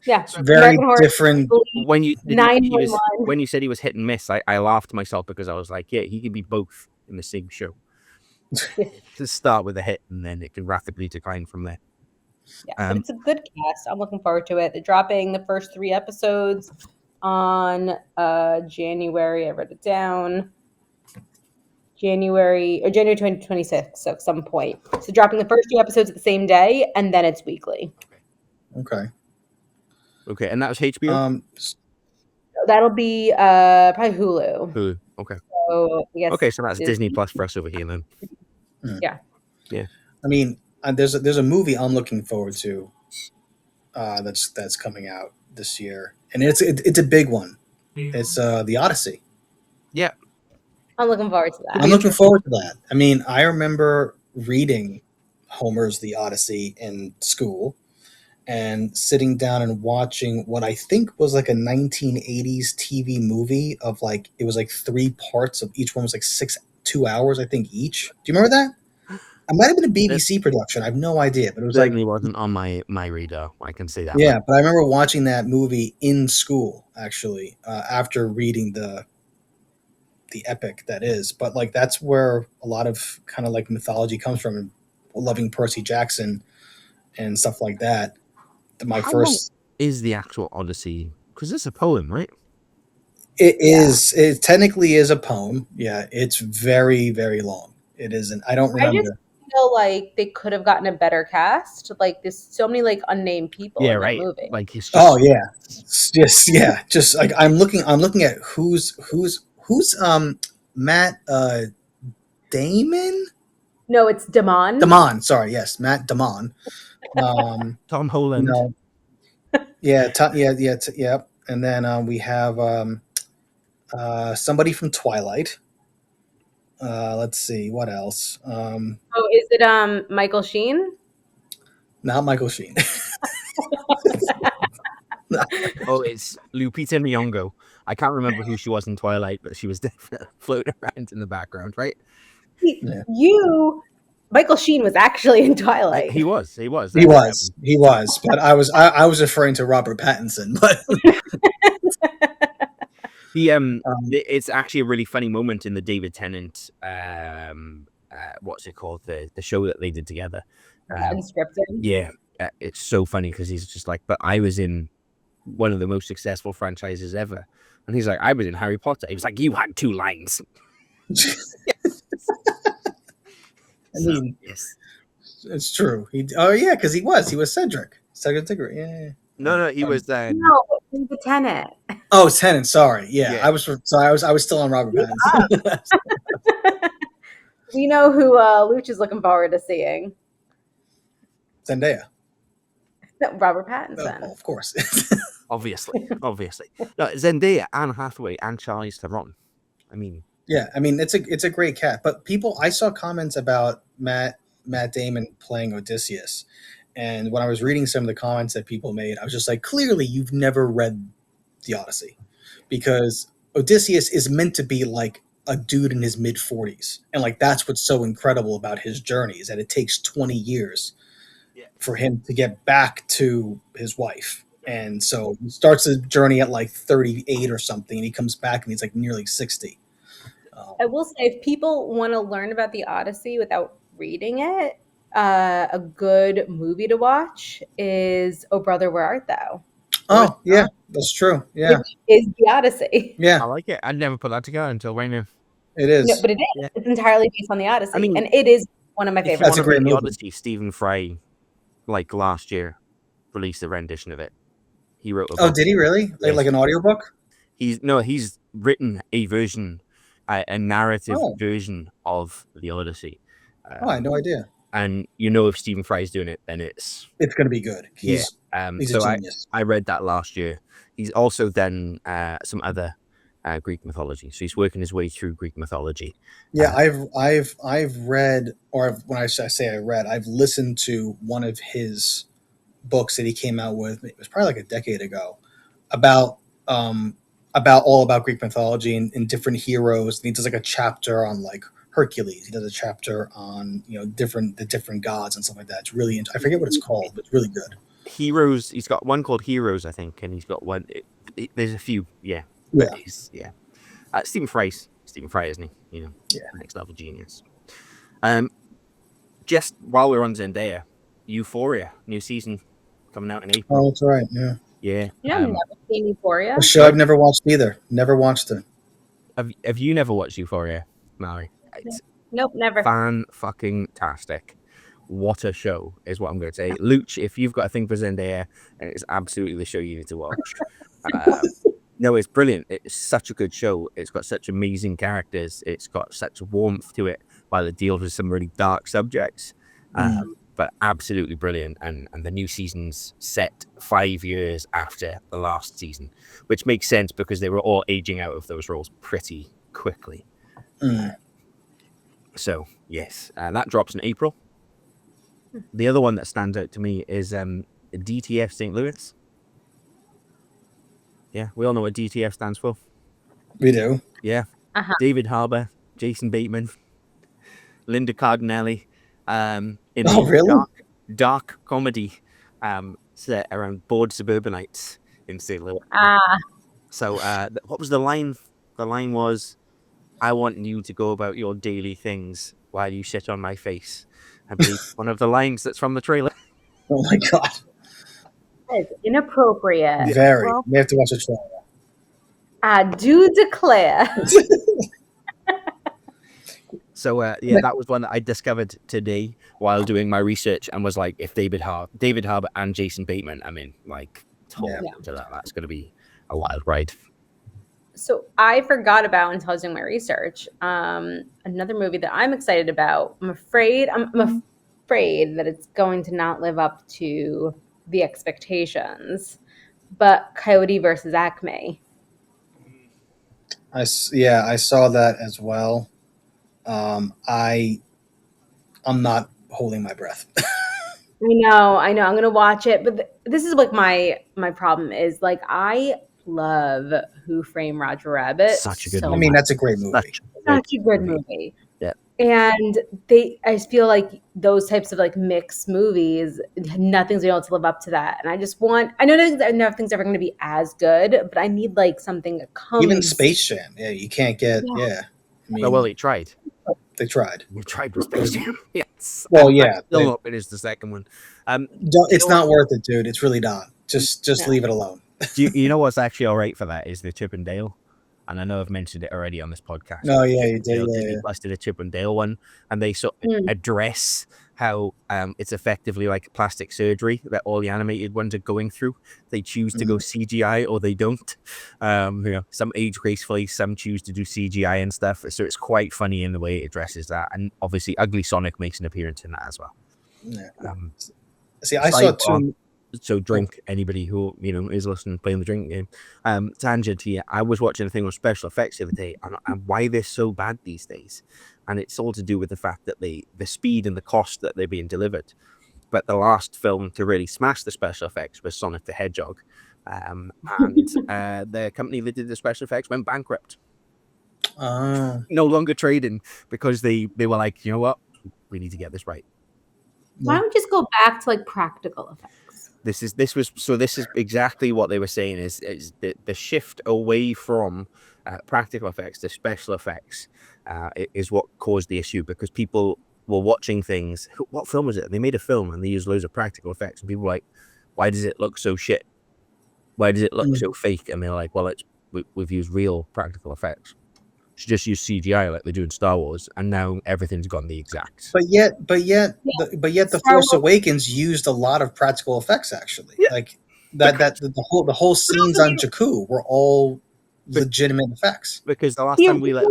[SPEAKER 3] Yeah.
[SPEAKER 2] It's very
[SPEAKER 3] American Horror
[SPEAKER 2] different.
[SPEAKER 3] Story,
[SPEAKER 1] When you
[SPEAKER 3] 911.
[SPEAKER 1] when you said he was hit and miss, I laughed to myself because I was like, yeah, he could be both in the same show. Just start with a hit and then it can rapidly decline from there.
[SPEAKER 3] Yeah, but it's a good cast. I'm looking forward to it. They're dropping the first 3 episodes on January. I wrote it down. January 2026, so at some point. So dropping the first 2 episodes at the same day, and then it's weekly.
[SPEAKER 2] Okay.
[SPEAKER 1] Okay, and that was HBO?
[SPEAKER 3] That'll be probably Hulu.
[SPEAKER 1] Hulu. Okay.
[SPEAKER 3] So I guess
[SPEAKER 1] Okay, so that's Disney Plus for us over here then.
[SPEAKER 3] Yeah.
[SPEAKER 1] Yeah.
[SPEAKER 2] I mean, there's a movie I'm looking forward to that's coming out this year, and it's a big one. It's The Odyssey.
[SPEAKER 1] Yeah.
[SPEAKER 3] I'm looking forward to that.
[SPEAKER 2] I'm looking forward to that. I mean, I remember reading Homer's The Odyssey in school and sitting down and watching what I think was like a 1980s TV movie of like, it was like 3 parts of each one was like 2 hours, I think each. Do you remember that? It might have been a BBC production. I have no idea, but it was
[SPEAKER 1] certainly
[SPEAKER 2] like,
[SPEAKER 1] wasn't on my radar. I can say that.
[SPEAKER 2] yeah, but I remember watching that movie in school actually after reading the epic that is. But like that's where a lot of kind of like mythology comes from, and loving Percy Jackson and stuff like that.
[SPEAKER 1] How long is the actual Odyssey? Because it's a poem, right?
[SPEAKER 2] It technically is a poem. Yeah, it's very, very long. It isn't. I don't remember.
[SPEAKER 3] I just feel like they could have gotten a better cast. Like there's so many like unnamed people in that movie.
[SPEAKER 1] Like it's just,
[SPEAKER 2] oh yeah, it's just like I'm looking at who's Matt Damon.
[SPEAKER 3] No, it's Damon.
[SPEAKER 2] Damon, sorry, yes, Matt Damon.
[SPEAKER 1] Tom Holland.
[SPEAKER 2] No. Yeah, yeah. And then we have somebody from Twilight. Let's see what else.
[SPEAKER 3] Is it Michael Sheen?
[SPEAKER 2] Not Michael Sheen.
[SPEAKER 1] Oh, it's Lupita Nyong'o. I can't remember who she was in Twilight, but she was definitely floating around in the background, right?
[SPEAKER 2] Yeah.
[SPEAKER 3] Michael Sheen was actually in Twilight.
[SPEAKER 1] He was.
[SPEAKER 2] He was. But I was referring to Robert Pattinson. But
[SPEAKER 1] it's actually a really funny moment in the David Tennant. What's it called? The show that they did together.
[SPEAKER 3] Unscripted.
[SPEAKER 1] Yeah, it's so funny because he's just like, but I was in one of the most successful franchises ever, and he's like, I was in Harry Potter. He was like, you had 2 lines.
[SPEAKER 2] I mean,
[SPEAKER 1] yes,
[SPEAKER 2] it's true. Because he was Cedric Diggory. Yeah.
[SPEAKER 1] No, he was.
[SPEAKER 3] No, he's the Tennant.
[SPEAKER 2] Oh, Tennant. Sorry. Yeah. I was still on Robert Pattinson.
[SPEAKER 3] We know who Luch is looking forward to seeing.
[SPEAKER 2] Zendaya.
[SPEAKER 3] No, Robert Pattinson.
[SPEAKER 2] Oh, of course.
[SPEAKER 1] obviously. No, Zendaya, Anne Hathaway, and Charlize Theron. I mean,
[SPEAKER 2] yeah. I mean, it's a great cat. But I saw comments about Matt Damon playing Odysseus, and when I was reading some of the comments that people made, I was just like, clearly, you've never read the Odyssey, because Odysseus is meant to be like a dude in his mid 40s, and like that's what's so incredible about his journey is that it takes 20 years for him to get back to his wife. And so he starts a journey at like 38 or something, and he comes back and he's like nearly 60.
[SPEAKER 3] I will say, if people want to learn about the Odyssey without reading it, a good movie to watch is "Oh Brother, Where Art Thou?"
[SPEAKER 2] Oh, yeah, that's true. Yeah.
[SPEAKER 3] Which is the Odyssey.
[SPEAKER 2] Yeah.
[SPEAKER 1] I like it. I'd never put that together until right now.
[SPEAKER 2] It is.
[SPEAKER 3] No, but it is.
[SPEAKER 1] Yeah.
[SPEAKER 3] It's entirely based on the Odyssey.
[SPEAKER 1] I mean,
[SPEAKER 3] and it is one of my
[SPEAKER 1] If you
[SPEAKER 3] favorites.
[SPEAKER 2] That's a
[SPEAKER 1] want to
[SPEAKER 2] great
[SPEAKER 1] read the
[SPEAKER 2] movie.
[SPEAKER 1] Odyssey, Stephen Fry, like last year, released a rendition of it. He wrote a
[SPEAKER 2] Oh,
[SPEAKER 1] book.
[SPEAKER 2] did he really?
[SPEAKER 1] Yeah.
[SPEAKER 2] Like an audiobook?
[SPEAKER 1] He's written a version, a narrative
[SPEAKER 2] Oh.
[SPEAKER 1] version of the Odyssey.
[SPEAKER 2] Oh, I had no idea.
[SPEAKER 1] And if Stephen Fry's doing it, then it's
[SPEAKER 2] going to be good. He's
[SPEAKER 1] so
[SPEAKER 2] a genius.
[SPEAKER 1] I read that last year. He's also done some other Greek mythology, so he's working his way through Greek mythology.
[SPEAKER 2] Yeah, I've read, or when I say I read, I've listened to one of his books that he came out with. It was probably like a decade ago, about all about Greek mythology and different heroes. And he does like a chapter on like Hercules. He does a chapter on the different gods and stuff like that. It's really I forget what it's called, but it's really good.
[SPEAKER 1] Heroes. He's got one called Heroes, I think, and he's got one. There's a few, yeah.
[SPEAKER 2] Yeah.
[SPEAKER 1] But Stephen Fry, isn't he? Next level genius. Just while we're on Zendaya, Euphoria, new season coming out in April.
[SPEAKER 2] Oh, that's right. Yeah.
[SPEAKER 1] Yeah.
[SPEAKER 3] I've never seen Euphoria.
[SPEAKER 2] A show I've never watched either. Never watched it.
[SPEAKER 1] Have you never watched Euphoria, Mallory? It's
[SPEAKER 3] Nope, never.
[SPEAKER 1] fan-fucking-tastic. What a show is what I'm going to say. Luch, if you've got a thing for Zendaya, it's absolutely the show you need to watch. No, it's brilliant. It's such a good show. It's got such amazing characters. It's got such warmth to it while it deals with some really dark subjects. But absolutely brilliant. And the new season's set 5 years after the last season, which makes sense because they were all aging out of those roles pretty quickly. So, yes, that drops in April. The other one that stands out to me is DTF St. Louis. Yeah, we all know what DTF stands for.
[SPEAKER 2] We do.
[SPEAKER 1] Yeah.
[SPEAKER 3] Uh-huh.
[SPEAKER 1] David Harbour, Jason Bateman, Linda Cardinelli. In
[SPEAKER 2] really?
[SPEAKER 1] dark comedy set around bored suburbanites in St. Louis. So what was the line? The line was, "I want you to go about your daily things while you sit on my face." I believe one of the lines that's from the trailer.
[SPEAKER 2] Oh my god.
[SPEAKER 3] It's inappropriate.
[SPEAKER 2] Very.
[SPEAKER 1] Well,
[SPEAKER 2] We have to watch a trailer.
[SPEAKER 3] I do declare.
[SPEAKER 1] So that was one that I discovered today while doing my research, and was like, if David Harbour and Jason Bateman, I mean, like, to that, that's going to be a wild ride.
[SPEAKER 3] So I forgot about, until I was doing my research, another movie that I'm excited about. I'm afraid that it's going to not live up to the expectations, but Coyote versus Acme.
[SPEAKER 2] I saw that as well. I'm not holding my breath.
[SPEAKER 3] I know. I'm going to watch it, but this is like my problem is, like, I love Who Framed Roger Rabbit.
[SPEAKER 1] Such a good
[SPEAKER 2] I
[SPEAKER 1] movie.
[SPEAKER 2] mean, that's a great movie.
[SPEAKER 3] Such a good movie.
[SPEAKER 1] Yeah.
[SPEAKER 3] And I feel like those types of like mixed movies, nothing's able to live up to that. And I know nothing's ever going to be as good, but I need like something that comes.
[SPEAKER 2] Even Space Jam. Yeah, you can't get. Yeah. I mean,
[SPEAKER 1] Well, they tried.
[SPEAKER 2] They tried.
[SPEAKER 1] You tried with Space Jam. Yes.
[SPEAKER 2] Well, yeah.
[SPEAKER 1] Still up. It is the second one.
[SPEAKER 2] It's not worth it, dude. It's really not. Just leave it alone.
[SPEAKER 1] You know what's actually all right for that is the Chip and Dale. And I know I've mentioned it already on this podcast.
[SPEAKER 2] No, yeah, you did.
[SPEAKER 1] Disney Plus did a Chip and Dale one, and they sort of address how it's effectively like plastic surgery that all the animated ones are going through. They choose to go CGI or they don't. Some age gracefully, some choose to do CGI and stuff. So it's quite funny in the way it addresses that. And obviously, Ugly Sonic makes an appearance in that as well.
[SPEAKER 2] Yeah. See, I saw two.
[SPEAKER 1] So drink, anybody who is listening, playing the drink game. Tangent here. I was watching a thing with special effects the other day, and why they're so bad these days, and it's all to do with the fact that the speed and the cost that they're being delivered. But the last film to really smash the special effects was Sonic the Hedgehog, and the company that did the special effects went bankrupt. no longer trading because they were like, you know what, we need to get this right.
[SPEAKER 3] Why don't we just go back to like practical effects?
[SPEAKER 1] This is exactly what they were saying is the shift away from practical effects to special effects is what caused the issue, because people were watching things. What film was it? They made a film and they used loads of practical effects, and people were like, why does it look so shit? Why does it look so fake? And they're like, well, we've used real practical effects. Should just use CGI like they do in Star Wars, and now everything's gone the exact.
[SPEAKER 2] But yet, the Force Awakens used a lot of practical effects. Actually, like the whole scenes on Jakku were all legitimate effects.
[SPEAKER 1] Because the last time we let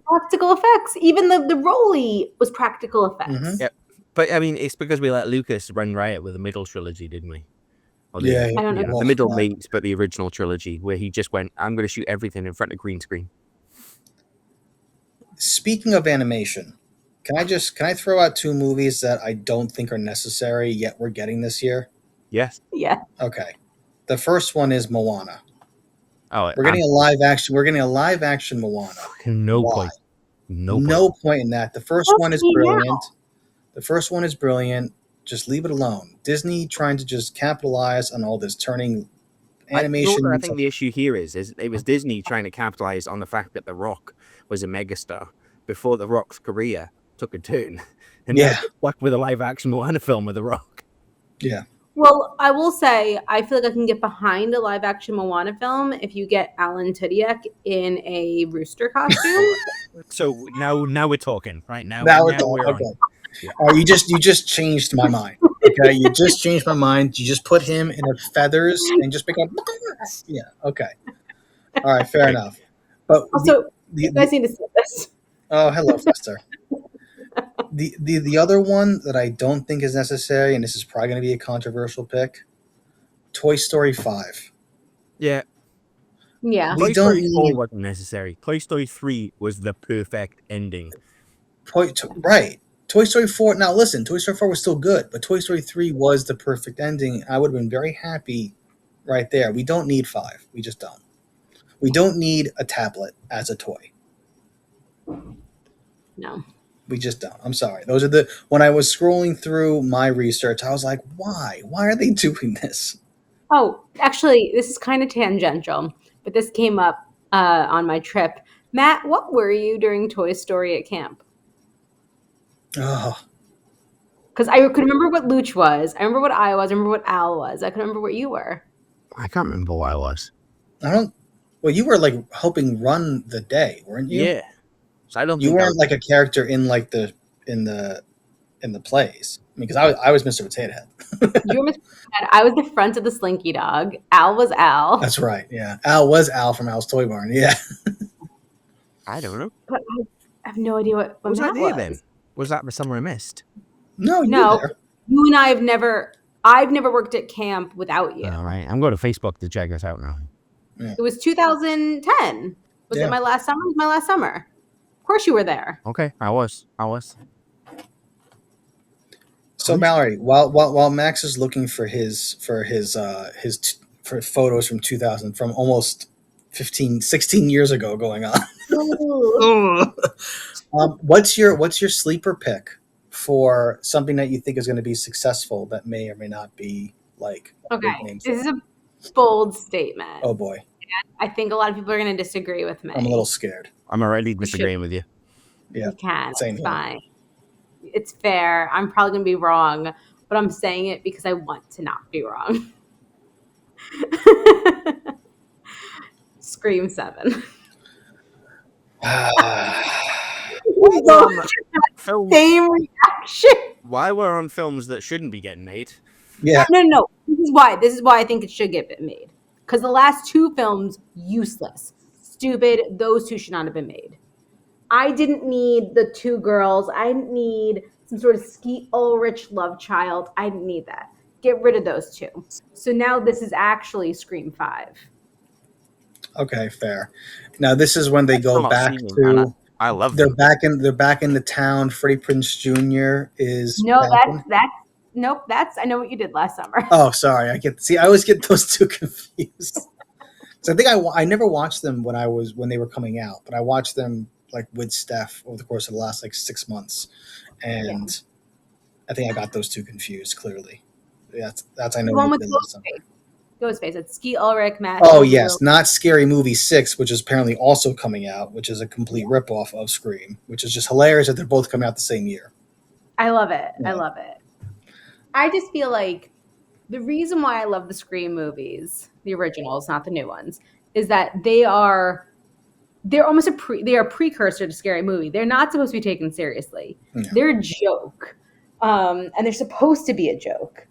[SPEAKER 3] practical effects, even the Rolly was practical effects.
[SPEAKER 2] Mm-hmm.
[SPEAKER 1] Yeah, but I mean, it's because we let Lucas run riot with the middle trilogy, didn't we?
[SPEAKER 3] I don't know.
[SPEAKER 1] The middle mates, but the original trilogy, where he just went, I'm going to shoot everything in front of green screen.
[SPEAKER 2] Speaking of animation, can I throw out 2 movies that I don't think are necessary yet we're getting this year?
[SPEAKER 1] Yes.
[SPEAKER 3] Yeah.
[SPEAKER 2] Okay. The first one is Moana.
[SPEAKER 1] Oh,
[SPEAKER 2] we're getting a live action. We're getting a live action Moana.
[SPEAKER 1] No
[SPEAKER 2] Why?
[SPEAKER 1] point.
[SPEAKER 2] No point in that. The first one is brilliant. The first one is brilliant. Just leave it alone. Disney trying to just capitalize on all this turning animation.
[SPEAKER 1] I think the issue here is it was Disney trying to capitalize on the fact that The Rock was a megastar before The Rock's career took a turn, and stuck with a live action Moana film with The Rock.
[SPEAKER 2] Yeah.
[SPEAKER 3] Well, I will say I feel like I can get behind a live action Moana film if you get Alan Tudyk in a rooster costume.
[SPEAKER 1] So now we're talking, right? Now we're
[SPEAKER 2] okay. Yeah. You just changed my mind. Okay, you just changed my mind. You just put him in a feathers and just pick up. Yeah. Okay. All right. Fair enough. But
[SPEAKER 3] also, you guys need to see this.
[SPEAKER 2] Oh, hello, Fester. The other one that I don't think is necessary, and this is probably going to be a controversial pick, Toy Story 5.
[SPEAKER 1] Yeah.
[SPEAKER 3] Yeah.
[SPEAKER 1] Toy Story 4 wasn't necessary. Toy Story 3 was the perfect ending.
[SPEAKER 2] Right. Toy Story 4, now listen, Toy Story 4 was still good, but Toy Story 3 was the perfect ending. I would have been very happy right there. We don't need 5. We just don't. We don't need a tablet as a toy.
[SPEAKER 3] No.
[SPEAKER 2] We just don't. I'm sorry. When I was scrolling through my research, I was like, why? Why are they doing this?
[SPEAKER 3] Oh, actually, this is kind of tangential, but this came up on my trip. Matt, what were you during Toy Story at camp?
[SPEAKER 2] Oh.
[SPEAKER 3] Because I could remember what Luch was. I remember what I was. I remember what Al was. I could remember what you were.
[SPEAKER 1] I can't remember what I was.
[SPEAKER 2] Well, you were like helping run the day, weren't you?
[SPEAKER 1] Yeah. So I don't.
[SPEAKER 2] You weren't like a character in like in the plays. I mean, because I was Mr. Potato Head.
[SPEAKER 3] You were Mr. Potato Head. I was the front of the Slinky Dog. Al was Al.
[SPEAKER 2] That's right. Yeah, Al was Al from Al's Toy Barn. Yeah.
[SPEAKER 1] I don't know.
[SPEAKER 3] But I have no idea what
[SPEAKER 1] was
[SPEAKER 3] Matt
[SPEAKER 1] that there then? Was that the summer I missed?
[SPEAKER 2] No.
[SPEAKER 3] You and I have never. I've never worked at camp without you.
[SPEAKER 1] All right, I'm going to Facebook to check us out now.
[SPEAKER 3] Yeah. It was 2010. Was it my last summer? It was my last summer. Of course you were there.
[SPEAKER 1] Okay, I was.
[SPEAKER 2] So Mallory, while Max is looking for for photos from 2000, from almost 16 years ago going on. What's your sleeper pick for something that you think is going to be successful that may or may not be like
[SPEAKER 3] okay? This is a bold statement.
[SPEAKER 2] Oh boy.
[SPEAKER 3] I think a lot of people are going to disagree with me.
[SPEAKER 2] I'm a little scared.
[SPEAKER 1] I'm already disagreeing with you.
[SPEAKER 3] Yeah, you can.
[SPEAKER 2] Same
[SPEAKER 3] it's
[SPEAKER 2] here.
[SPEAKER 3] Fine. It's fair. I'm probably going to be wrong, but I'm saying it because I want to not be wrong. Scream 7. Same reaction.
[SPEAKER 1] Why we're on films that shouldn't be getting made?
[SPEAKER 2] Yeah.
[SPEAKER 3] No. This is why I think it should get made. Because the last 2 films, useless, stupid. Those 2 should not have been made. I didn't need the 2 girls. I didn't need some sort of Skeet Ulrich love child. I didn't need that. Get rid of those 2. So now this is actually Scream 5.
[SPEAKER 2] Okay, fair. Now this is when they go back to.
[SPEAKER 1] I love
[SPEAKER 2] they're
[SPEAKER 1] them.
[SPEAKER 2] They're back in the town. Freddie Prinze Jr. is.
[SPEAKER 3] No, I know what you did last summer.
[SPEAKER 2] Oh, sorry. I always get those 2 confused. So I think I never watched them when they were coming out, but I watched them like with Steph over the course of the last like 6 months, and I think I got those two confused. Clearly, that's I know
[SPEAKER 3] The one
[SPEAKER 2] you
[SPEAKER 3] with
[SPEAKER 2] did last time.
[SPEAKER 3] Ghostface. It's Ski Ulrich, Matt.
[SPEAKER 2] Oh yes, not Scary Movie 6, which is apparently also coming out, which is a complete ripoff of Scream, which is just hilarious that they're both coming out the same year.
[SPEAKER 3] I love it.
[SPEAKER 2] Yeah.
[SPEAKER 3] I love it. I just feel like the reason why I love the Scream movies, the originals, not the new ones, is that they're almost they are a precursor to Scary Movie. They're not supposed to be taken seriously.
[SPEAKER 2] Yeah.
[SPEAKER 3] They're a joke, and they're supposed to be a joke.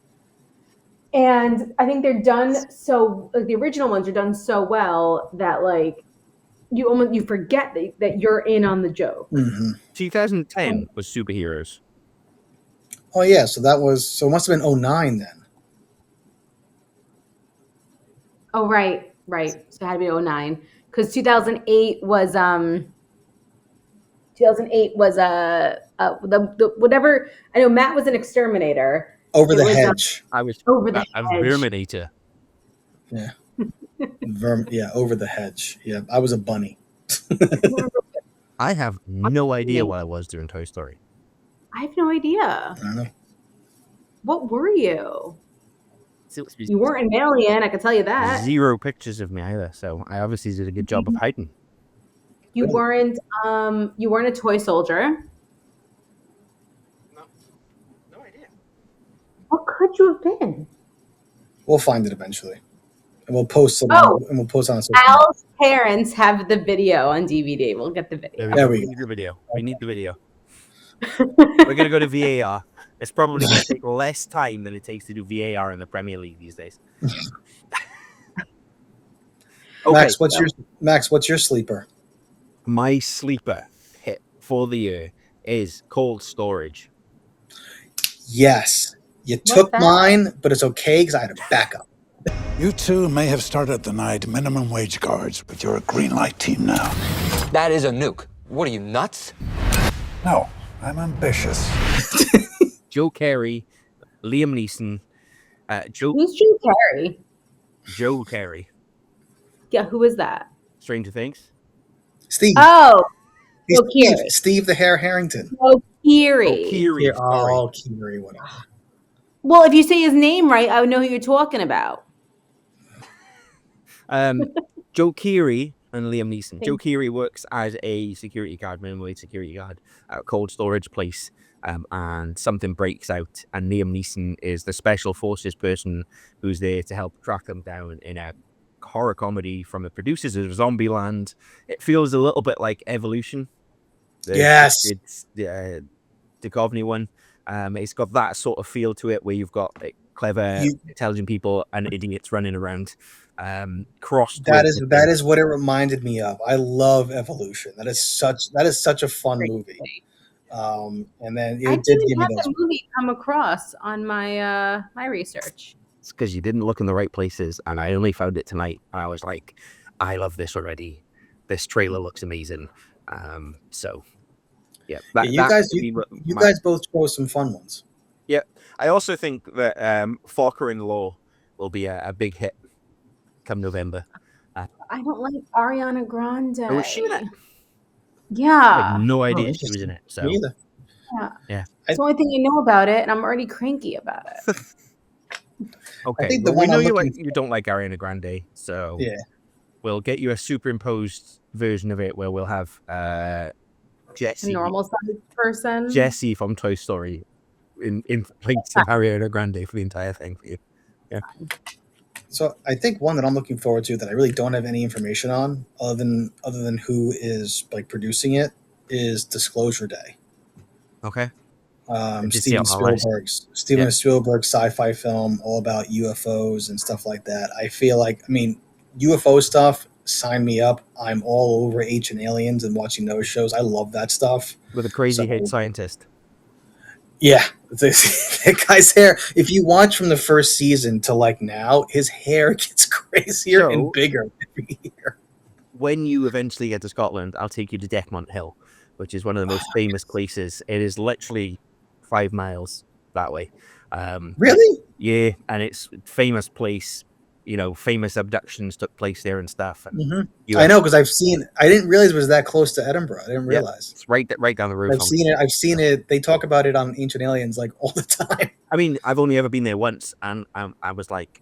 [SPEAKER 3] And I think they're done so. Like the original ones are done so well that like you forget that you're in on the joke.
[SPEAKER 2] Mm-hmm.
[SPEAKER 1] 2010 was superheroes.
[SPEAKER 2] Oh yeah, so it must have been 2009 then.
[SPEAKER 3] Oh right. So it had to be 2009 because 2008 was the whatever. I know Matt was an exterminator.
[SPEAKER 2] Over the Hedge.
[SPEAKER 1] I was
[SPEAKER 3] Over the
[SPEAKER 1] a
[SPEAKER 3] Hedge.
[SPEAKER 1] Verminator.
[SPEAKER 2] Yeah. Over the Hedge. Yeah, I was a bunny.
[SPEAKER 1] I have no idea what I was during Toy Story.
[SPEAKER 3] I have no idea.
[SPEAKER 2] I don't know.
[SPEAKER 3] What were you? You weren't an alien, I can tell you that.
[SPEAKER 1] Zero pictures of me either, so I obviously did a good job of hiding.
[SPEAKER 3] You weren't a toy soldier.
[SPEAKER 1] No idea.
[SPEAKER 3] What could you have been?
[SPEAKER 2] We'll find it eventually. And we'll post it and we'll post on social media.
[SPEAKER 3] Al's parents have the video on DVD. We'll get the video.
[SPEAKER 2] There we
[SPEAKER 1] We
[SPEAKER 2] go.
[SPEAKER 1] need the video. We need the video. We're going to go to VAR. It's probably going to take less time than it takes to do VAR in the Premier League these days. Okay,
[SPEAKER 2] Max, what's your sleeper?
[SPEAKER 1] my sleeper hit for the year is Cold Storage.
[SPEAKER 2] Yes. You
[SPEAKER 3] What's
[SPEAKER 2] took
[SPEAKER 3] that?
[SPEAKER 2] mine, but it's okay because I had a backup.
[SPEAKER 4] You two may have started the night minimum wage guards, but you're a green light team now.
[SPEAKER 5] That is a nuke. What are you, nuts?
[SPEAKER 4] No, I'm ambitious.
[SPEAKER 1] Joe Carey, Liam Neeson,
[SPEAKER 3] Who's Jim Carrey?
[SPEAKER 1] Joe Carey,
[SPEAKER 3] Yeah, who is that?
[SPEAKER 1] Stranger Things.
[SPEAKER 2] Steve.
[SPEAKER 3] Oh, Joe
[SPEAKER 2] Steve,
[SPEAKER 3] Carey.
[SPEAKER 2] Steve the Hair Harrington.
[SPEAKER 3] Joe Carey.
[SPEAKER 1] Kiri.
[SPEAKER 2] Oh, Kiri, whatever.
[SPEAKER 3] Well, if you say his name right, I would know who you're talking about.
[SPEAKER 1] Joe Keery and Liam Neeson. Joe Keery works as a security guard, minimum wage security guard at a cold storage place, and something breaks out, and Liam Neeson is the special forces person who's there to help track them down in a horror comedy from the producers of Zombieland. It feels a little bit like Evolution.
[SPEAKER 2] Yes.
[SPEAKER 1] It's the Duchovny one. It's got that sort of feel to it where you've got like, clever, intelligent people and idiots running around. Crossed.
[SPEAKER 2] That is what it reminded me of. I love Evolution. That is such a fun movie. And then it
[SPEAKER 3] I
[SPEAKER 2] did
[SPEAKER 3] didn't
[SPEAKER 2] give me
[SPEAKER 3] have
[SPEAKER 2] those.
[SPEAKER 3] that movie come across on my my research.
[SPEAKER 1] It's because you didn't look in the right places, and I only found it tonight. And I was like, I love this already. This trailer looks amazing. So yeah,
[SPEAKER 2] You guys both chose some fun ones.
[SPEAKER 1] Yeah, I also think that Fokker in Law will be a big hit come November.
[SPEAKER 3] I don't like Ariana Grande.
[SPEAKER 1] Oh, was she in it?
[SPEAKER 3] Yeah.
[SPEAKER 1] I had no idea she was in it. So
[SPEAKER 2] Me either.
[SPEAKER 1] yeah,
[SPEAKER 3] It's the only thing I know about it, and I'm already cranky about it.
[SPEAKER 1] okay.
[SPEAKER 2] I think the
[SPEAKER 1] well, we
[SPEAKER 2] one
[SPEAKER 1] know
[SPEAKER 2] I'm
[SPEAKER 1] you
[SPEAKER 2] looking
[SPEAKER 1] you don't like Ariana Grande, so
[SPEAKER 2] Yeah.
[SPEAKER 1] we'll get you a superimposed version of it where we'll have
[SPEAKER 3] A
[SPEAKER 1] Jessie,
[SPEAKER 3] normal sized person.
[SPEAKER 1] Jessie from Toy Story in place of Ariana Grande for the entire thing for you. Yeah.
[SPEAKER 2] So I think one that I'm looking forward to that I really don't have any information on, other than who is like producing it, is Disclosure Day.
[SPEAKER 1] Okay.
[SPEAKER 2] Steven Spielberg's sci-fi film all about UFOs and stuff like that. I feel like, UFO stuff, sign me up. I'm all over Ancient Aliens and watching those shows. I love that stuff.
[SPEAKER 1] With a crazy head scientist.
[SPEAKER 2] Yeah, that guy's hair. If you watch from the first season to like now, his hair gets crazier and bigger every year.
[SPEAKER 1] When you eventually get to Scotland, I'll take you to Deckmont Hill, which is one of the most famous places. It is literally 5 miles that way.
[SPEAKER 2] Really?
[SPEAKER 1] Yeah, and it's a famous place. famous abductions took place there and stuff. And
[SPEAKER 2] Mm-hmm. I know, because I didn't realize it was that close to Edinburgh. I didn't realize.
[SPEAKER 1] It's right down the road.
[SPEAKER 2] I've seen it. They talk about it on Ancient Aliens like all the time.
[SPEAKER 1] I mean, I've only ever been there once, and I was like,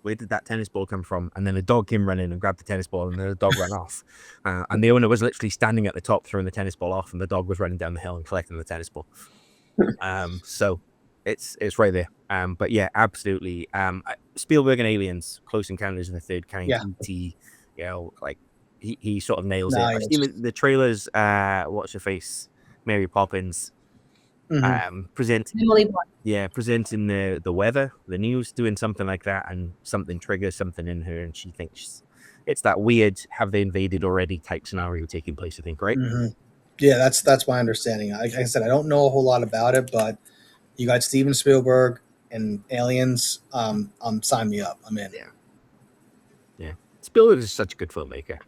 [SPEAKER 1] where did that tennis ball come from? And then a dog came running and grabbed the tennis ball, and then the dog ran off. And the owner was literally standing at the top throwing the tennis ball off, and the dog was running down the hill and collecting the tennis ball. So it's right there. But yeah, absolutely. Spielberg and Aliens, Close Encounters of the Third Kind, E.T., like he sort of nails it. I've seen the trailers. What's her face? Mary Poppins. Presenting the weather, the news, doing something like that, and something triggers something in her, and she thinks it's that weird "have they invaded already" type scenario taking place. I think, right?
[SPEAKER 2] Mm-hmm. Yeah, that's my understanding. Like I said, I don't know a whole lot about it, but you got Steven Spielberg and Aliens. Sign me up. I'm in.
[SPEAKER 1] Yeah. Spielberg is such a good filmmaker.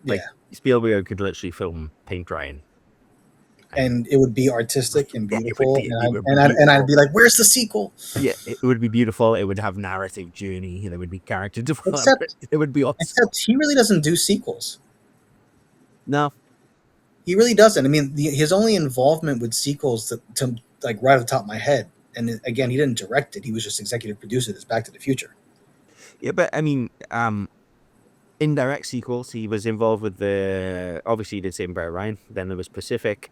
[SPEAKER 1] Like Spielberg could literally film paint drying.
[SPEAKER 2] And it would be artistic and beautiful, and I'd be like, "Where's the sequel?"
[SPEAKER 1] Yeah, it would be beautiful. It would have narrative journey. There would be character development. It would be awesome.
[SPEAKER 2] Except he really doesn't do sequels.
[SPEAKER 1] No,
[SPEAKER 2] he really doesn't. I mean, his only involvement with sequels to like right off the top of my head, and again, he didn't direct it. He was just executive producer. This Back to the Future.
[SPEAKER 1] Yeah, but I mean, indirect sequels. He was involved with obviously he did Saving Private Ryan. Then there was Pacific.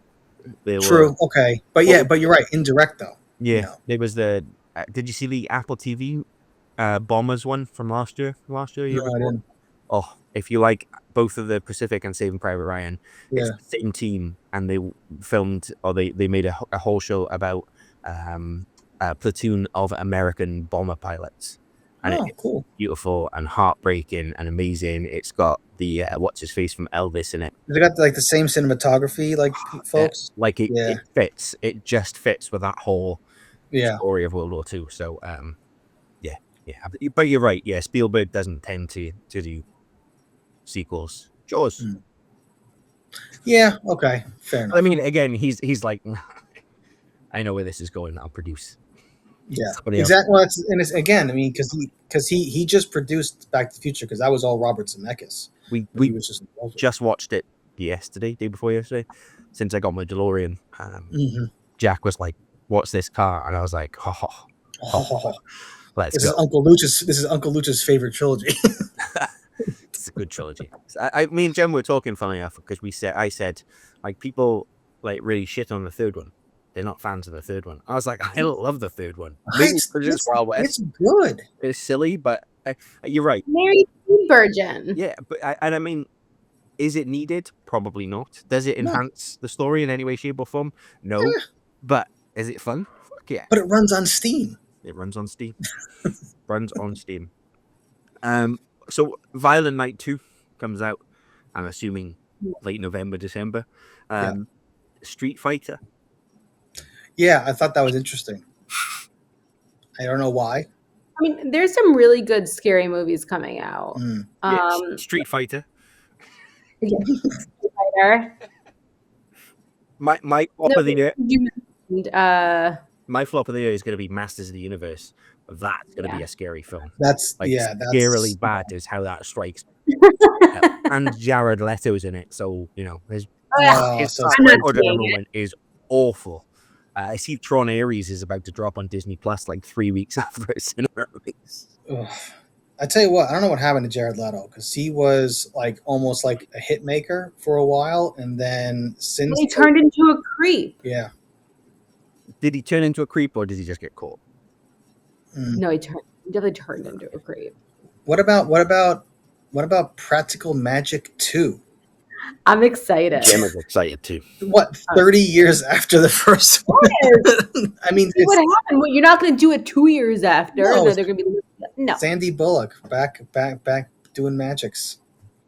[SPEAKER 2] True. Okay. But but you're right. Indirect though.
[SPEAKER 1] Yeah. There was did you see the Apple TV Bombers one from last year? No, I didn't. Oh, if you like both of the Pacific and Saving Private Ryan, it's the same team, and they filmed or they made a whole show about a platoon of American bomber pilots. And it's
[SPEAKER 2] cool.
[SPEAKER 1] Beautiful and heartbreaking and amazing. It's got the what's his face from Elvis in it.
[SPEAKER 2] Has it got like the same cinematography, like folks?
[SPEAKER 1] Like it fits. It just fits with that whole story of World War II. So yeah. But you're right. Yeah, Spielberg doesn't tend to do sequels. Jaws.
[SPEAKER 2] Yeah. Okay. Fair enough.
[SPEAKER 1] I mean, again, he's like, I know where this is going. I'll produce.
[SPEAKER 2] Yeah, exactly. Well, it's again, I mean, because he just produced Back to the Future, because that was all Robert Zemeckis.
[SPEAKER 1] We just watched it day before yesterday. Since I got my DeLorean, Jack was like, "What's this car?" And I was like, "Let's go."
[SPEAKER 2] This is Uncle Lucha's favorite trilogy.
[SPEAKER 1] It's a good trilogy. Me and Jen were talking, funny enough, because I said like people like really shit on the third one. They're not fans of the third one. I was like, I love the third one.
[SPEAKER 2] It's good.
[SPEAKER 1] It's silly, but you're right.
[SPEAKER 3] Mary Virgin.
[SPEAKER 1] Yeah, but I mean, is it needed? Probably not. Does it enhance the story in any way, shape, or form? No. But is it fun? Fuck yeah.
[SPEAKER 2] But it runs on Steam.
[SPEAKER 1] It runs on Steam. Runs on Steam. So Violent Night 2 comes out, I'm assuming late November, December. Street Fighter.
[SPEAKER 2] Yeah, I thought that was interesting. I don't know why.
[SPEAKER 3] I mean, there's some really good scary movies coming out.
[SPEAKER 1] Street Fighter.
[SPEAKER 3] Yeah, Street Fighter.
[SPEAKER 1] My flop of the year. My flop of the year is going to be Masters of the Universe. That's going to be a scary film.
[SPEAKER 2] That's
[SPEAKER 1] scarily bad is how that strikes. And Jared Leto's in it, so his record at the moment is awful. I see Tron Ares is about to drop on Disney Plus like 3 weeks after its cinema release.
[SPEAKER 2] I tell you what, I don't know what happened to Jared Leto, because he was like almost like a hit maker for a while, and then since
[SPEAKER 3] he turned into a creep.
[SPEAKER 2] Yeah.
[SPEAKER 1] Did he turn into a creep, or did he just get caught?
[SPEAKER 3] No, he definitely turned into a creep.
[SPEAKER 2] What about Practical Magic 2?
[SPEAKER 3] I'm excited.
[SPEAKER 1] Gemma's excited too.
[SPEAKER 2] What, 30 years after the first one? I mean,
[SPEAKER 3] what happened? You're not going to do it 2 years after. No, they're going to be
[SPEAKER 2] Sandy Bullock back doing magics.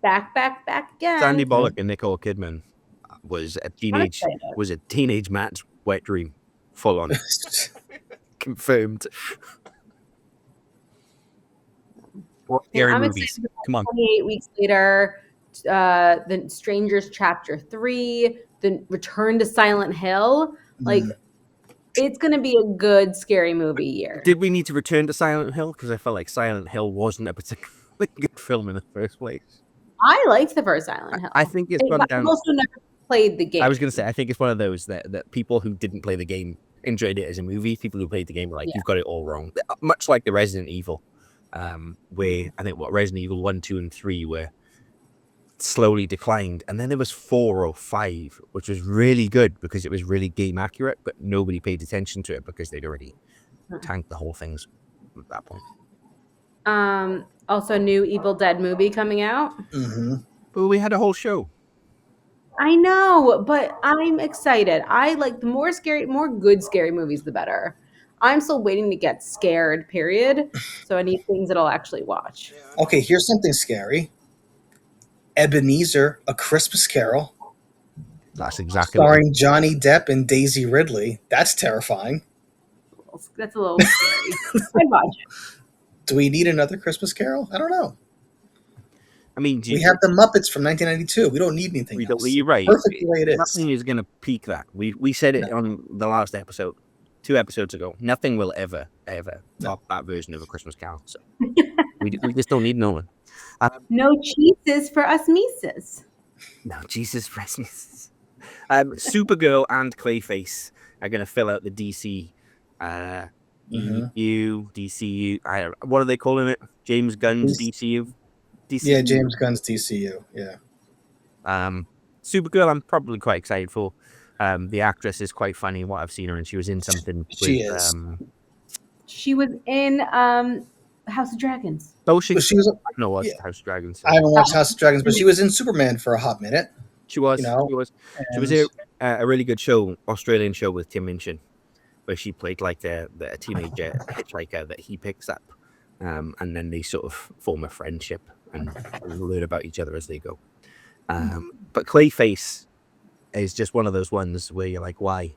[SPEAKER 3] Back again.
[SPEAKER 1] Sandy Bullock and Nicole Kidman was a teenage Matt's wet dream, full on. Confirmed. What scary movies? Come on.
[SPEAKER 3] 28 weeks later, The Strangers Chapter 3, The Return to Silent Hill. Like, It's going to be a good scary movie year.
[SPEAKER 1] Did we need to return to Silent Hill? Because I felt like Silent Hill wasn't a particularly good film in the first place.
[SPEAKER 3] I liked the first Silent Hill.
[SPEAKER 1] I think it's gone
[SPEAKER 3] but
[SPEAKER 1] down.
[SPEAKER 3] I've also never played the game.
[SPEAKER 1] I was going to say, I think it's one of those that people who didn't play the game enjoyed it as a movie. People who played the game were like, you've got it all wrong. Much like the Resident Evil, where I think Resident Evil 1, 2, and 3 were slowly declined. And then there was 4 or 5, which was really good because it was really game accurate, but nobody paid attention to it because they'd already tanked the whole things at that point.
[SPEAKER 3] Also, new Evil Dead movie coming out.
[SPEAKER 2] Mm-hmm.
[SPEAKER 1] But we had a whole show.
[SPEAKER 3] I know, but I'm excited. I like the more good scary movies, the better. I'm still waiting to get scared, period. So I need things that I'll actually watch.
[SPEAKER 2] Okay, here's something scary. Ebenezer, A Christmas Carol.
[SPEAKER 1] That's exactly
[SPEAKER 2] starring Johnny Depp and Daisy Ridley. That's terrifying.
[SPEAKER 3] That's a little scary. I'd watch it.
[SPEAKER 2] Do we need another Christmas Carol? I don't know.
[SPEAKER 1] I mean,
[SPEAKER 2] we have the Muppets from 1992. We don't need anything else.
[SPEAKER 1] You're right.
[SPEAKER 2] Perfect the way it is.
[SPEAKER 1] Nothing is going to peak that. We said it on the last episode, 2 episodes ago. Nothing will ever top that version of A Christmas Carol. So we just don't need no one.
[SPEAKER 3] No cheeses for us Mises.
[SPEAKER 1] No, Jesus Christmas. Supergirl and Clayface are going to fill out the DC EU, DCU. What are they calling it? James Gunn's DCU?
[SPEAKER 2] Yeah, James Gunn's DCU. Yeah.
[SPEAKER 1] Supergirl, I'm probably quite excited for. The actress is quite funny. What I've seen her in, she was in something.
[SPEAKER 2] She is.
[SPEAKER 3] She was in House of Dragons.
[SPEAKER 1] Oh, she
[SPEAKER 2] was.
[SPEAKER 1] I don't know what House of Dragons.
[SPEAKER 2] So. I haven't watched House of Dragons, but she was in Superman for a hot minute.
[SPEAKER 1] She was. She was in a really good show, Australian show with Tim Minchin, where she played like the teenager hitchhiker that he picks up, and then they sort of form a friendship and learn about each other as they go. But Clayface is just one of those ones where you're like, why?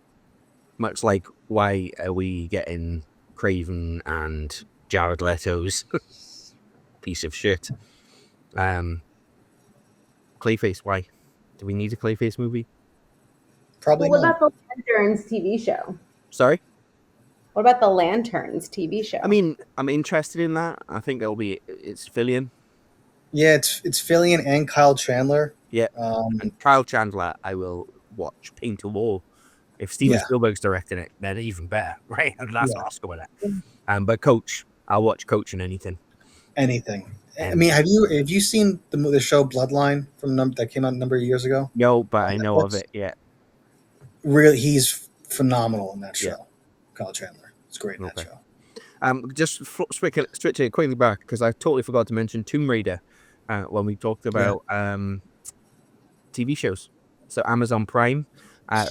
[SPEAKER 1] Much like, why are we getting Craven and Jared Leto's piece of shit? Clayface, why? Do we need a Clayface movie?
[SPEAKER 2] Probably
[SPEAKER 3] what
[SPEAKER 2] not.
[SPEAKER 3] about the Lanterns TV show?
[SPEAKER 1] Sorry?
[SPEAKER 3] What about the Lanterns TV show?
[SPEAKER 1] I mean, I'm interested in that. I think it's Fillion.
[SPEAKER 2] Yeah, it's Fillion and Kyle Chandler.
[SPEAKER 1] Yeah, and Kyle Chandler, I will watch paint a wall. If Steven Spielberg's directing it, then even better, right? And that's Oscar winner. But Coach, I'll watch Coach in anything.
[SPEAKER 2] Anything. I mean, have you seen the show Bloodline that came out a number of years ago?
[SPEAKER 1] No, but I know of it. Yeah.
[SPEAKER 2] Really, he's phenomenal in that show. Yeah. Kyle Chandler, it's great in that show.
[SPEAKER 1] Just switching quickly back because I totally forgot to mention Tomb Raider when we talked about TV shows. So Amazon Prime,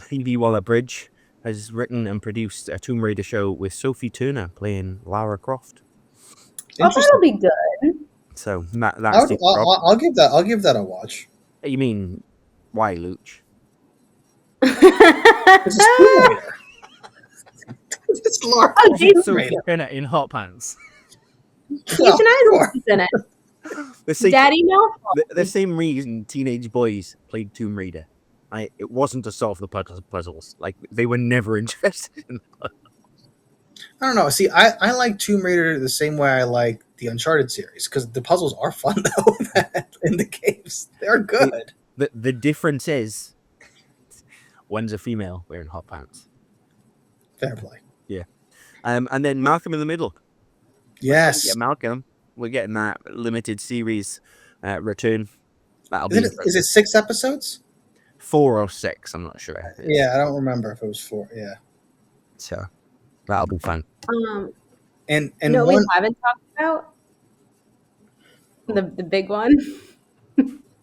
[SPEAKER 1] Phoebe Waller-Bridge has written and produced a Tomb Raider show with Sophie Turner playing Lara Croft.
[SPEAKER 3] Oh, that'll be good.
[SPEAKER 1] So
[SPEAKER 2] I'll give that a watch.
[SPEAKER 1] You mean why, Luch?
[SPEAKER 2] It's a Tomb Raider. It's Lara
[SPEAKER 1] Sophie Turner in hot pants.
[SPEAKER 3] Jason Isaacs in it. Daddy Malfoy.
[SPEAKER 1] The same reason teenage boys played Tomb Raider. It wasn't to solve the puzzles. Like, they were never interested in the puzzles.
[SPEAKER 2] I don't know. See, I like Tomb Raider the same way I like the Uncharted series because the puzzles are fun though in the games. They're good.
[SPEAKER 1] The difference is one's a female wearing hot pants.
[SPEAKER 2] Fair play.
[SPEAKER 1] Yeah. And then Malcolm in the Middle.
[SPEAKER 2] Yes.
[SPEAKER 1] Yeah, Malcolm. We're getting that limited series return.
[SPEAKER 2] Is it 6 episodes?
[SPEAKER 1] 4 or 6, I'm not sure.
[SPEAKER 2] Yeah, I don't remember if it was 4. Yeah.
[SPEAKER 1] So that'll be fun.
[SPEAKER 2] And
[SPEAKER 3] we haven't talked about the big one.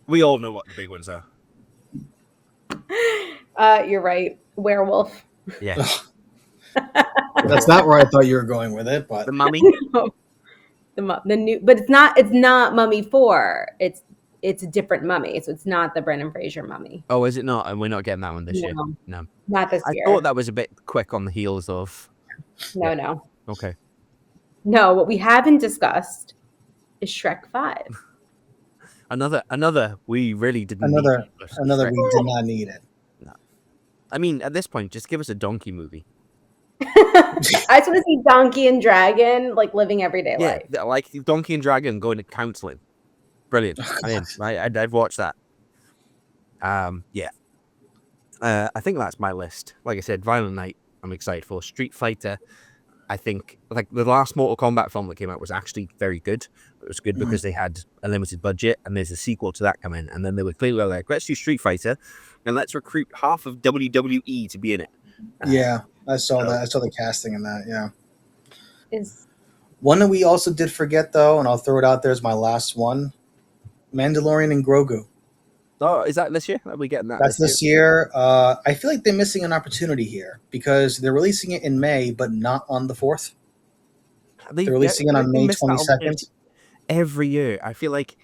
[SPEAKER 1] We all know what the big ones are.
[SPEAKER 3] You're right. Werewolf.
[SPEAKER 1] Yeah.
[SPEAKER 2] That's not where I thought you were going with it, but
[SPEAKER 1] the Mummy.
[SPEAKER 3] The new, but it's not Mummy 4. It's a different Mummy, so it's not the Brendan Fraser Mummy.
[SPEAKER 1] Oh, is it not? And we're not getting that one this year. No,
[SPEAKER 3] not this year.
[SPEAKER 1] I thought that was a bit quick on the heels of.
[SPEAKER 3] No.
[SPEAKER 1] Okay.
[SPEAKER 3] No, what we haven't discussed is Shrek 5.
[SPEAKER 1] Another. We really didn't.
[SPEAKER 2] Another. We did not need it.
[SPEAKER 1] No. I mean, at this point, just give us a donkey movie.
[SPEAKER 3] I just want to see Donkey and Dragon like living everyday life.
[SPEAKER 1] like Donkey and Dragon going to counseling. Brilliant. I'd watch that. Yeah. I think that's my list. Like I said, Violent Night, I'm excited for. Street Fighter, I think, like the last Mortal Kombat film that came out was actually very good. It was good because they had a limited budget, and there's a sequel to that coming. And then they were clearly like, let's do Street Fighter, and let's recruit half of WWE to be in it.
[SPEAKER 2] Yeah, I saw that. I saw the casting in that. Yeah.
[SPEAKER 3] Is
[SPEAKER 2] One that we also did forget, though, and I'll throw it out there as my last one, Mandalorian and Grogu.
[SPEAKER 1] Oh, is that this year? Are we getting that?
[SPEAKER 2] That's this year. I feel like they're missing an opportunity here because they're releasing it in May, but not on the 4th. They're releasing it on May 22nd.
[SPEAKER 1] Every year. I feel like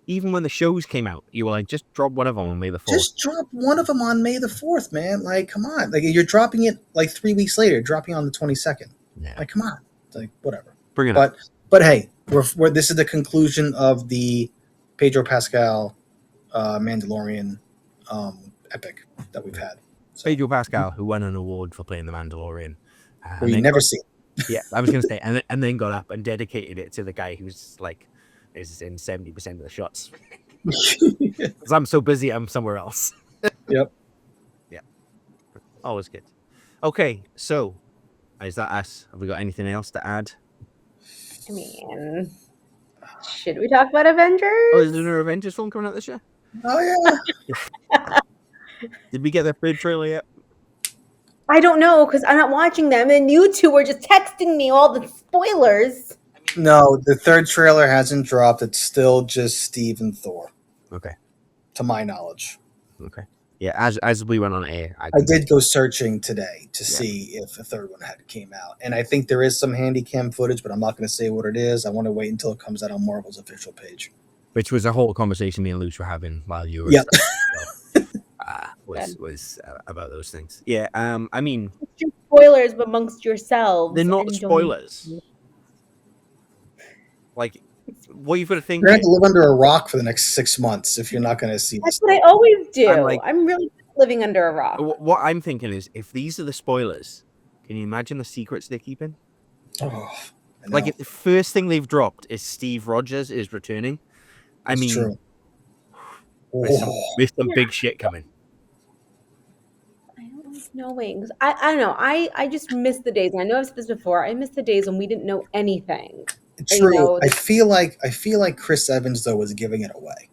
[SPEAKER 1] even when the shows came out, you were like, just drop one of them on May the 4th.
[SPEAKER 2] Just drop one of them on May the 4th, man. Like, come on. Like, you're dropping it like 3 weeks later, dropping on the 22nd.
[SPEAKER 1] Yeah.
[SPEAKER 2] Like, come on. It's like, whatever.
[SPEAKER 1] Bring it up.
[SPEAKER 2] But hey, we're this is the conclusion of the Pedro Pascal Mandalorian epic that we've had. So,
[SPEAKER 1] Pedro Pascal, who won an award for playing the Mandalorian.
[SPEAKER 2] who you never see.
[SPEAKER 1] Yeah, I was going to say, and then got up and dedicated it to the guy who's like, is in 70% of the shots. Because I'm so busy, I'm somewhere else.
[SPEAKER 2] Yep.
[SPEAKER 1] Yeah. Always good. Okay, so is that us? Have we got anything else to add?
[SPEAKER 3] I mean, should we talk about Avengers?
[SPEAKER 1] Oh, is there an Avengers film coming out this year?
[SPEAKER 2] Oh, yeah.
[SPEAKER 1] Did we get the third trailer yet?
[SPEAKER 3] I don't know because I'm not watching them, and you two were just texting me all the spoilers.
[SPEAKER 2] No, the third trailer hasn't dropped. It's still just Steve and Thor,
[SPEAKER 1] Okay.
[SPEAKER 2] to my knowledge.
[SPEAKER 1] Okay. Yeah, as we went on air,
[SPEAKER 2] I did go searching today to see if a third one had came out, and I think there is some handy cam footage, but I'm not going to say what it is. I want to wait until it comes out on Marvel's official page.
[SPEAKER 1] Which was a whole conversation me and Luce were having while you were.
[SPEAKER 2] Yep.
[SPEAKER 1] Was about those things. Yeah. I mean,
[SPEAKER 3] It's your spoilers amongst yourselves.
[SPEAKER 1] they're not
[SPEAKER 3] and
[SPEAKER 1] spoilers. Like, what you've got to think.
[SPEAKER 2] You're going to have to live under a rock for the next 6 months if you're not going to see
[SPEAKER 3] That's
[SPEAKER 2] this.
[SPEAKER 3] what I always do.
[SPEAKER 1] I'm
[SPEAKER 3] I'm really living under a rock.
[SPEAKER 1] What I'm thinking is, if these are the spoilers, can you imagine the secrets they're keeping?
[SPEAKER 2] Oh, I know.
[SPEAKER 1] Like, if the first thing they've dropped is Steve Rogers is returning. I
[SPEAKER 2] It's
[SPEAKER 1] mean,
[SPEAKER 2] true.
[SPEAKER 1] there's some big shit coming.
[SPEAKER 3] I don't like knowing. 'Cause I don't know. I just miss the days. And I know I've said this before. I miss the days when we didn't know anything.
[SPEAKER 2] True.
[SPEAKER 3] You know,
[SPEAKER 2] I feel like Chris Evans though was giving it away,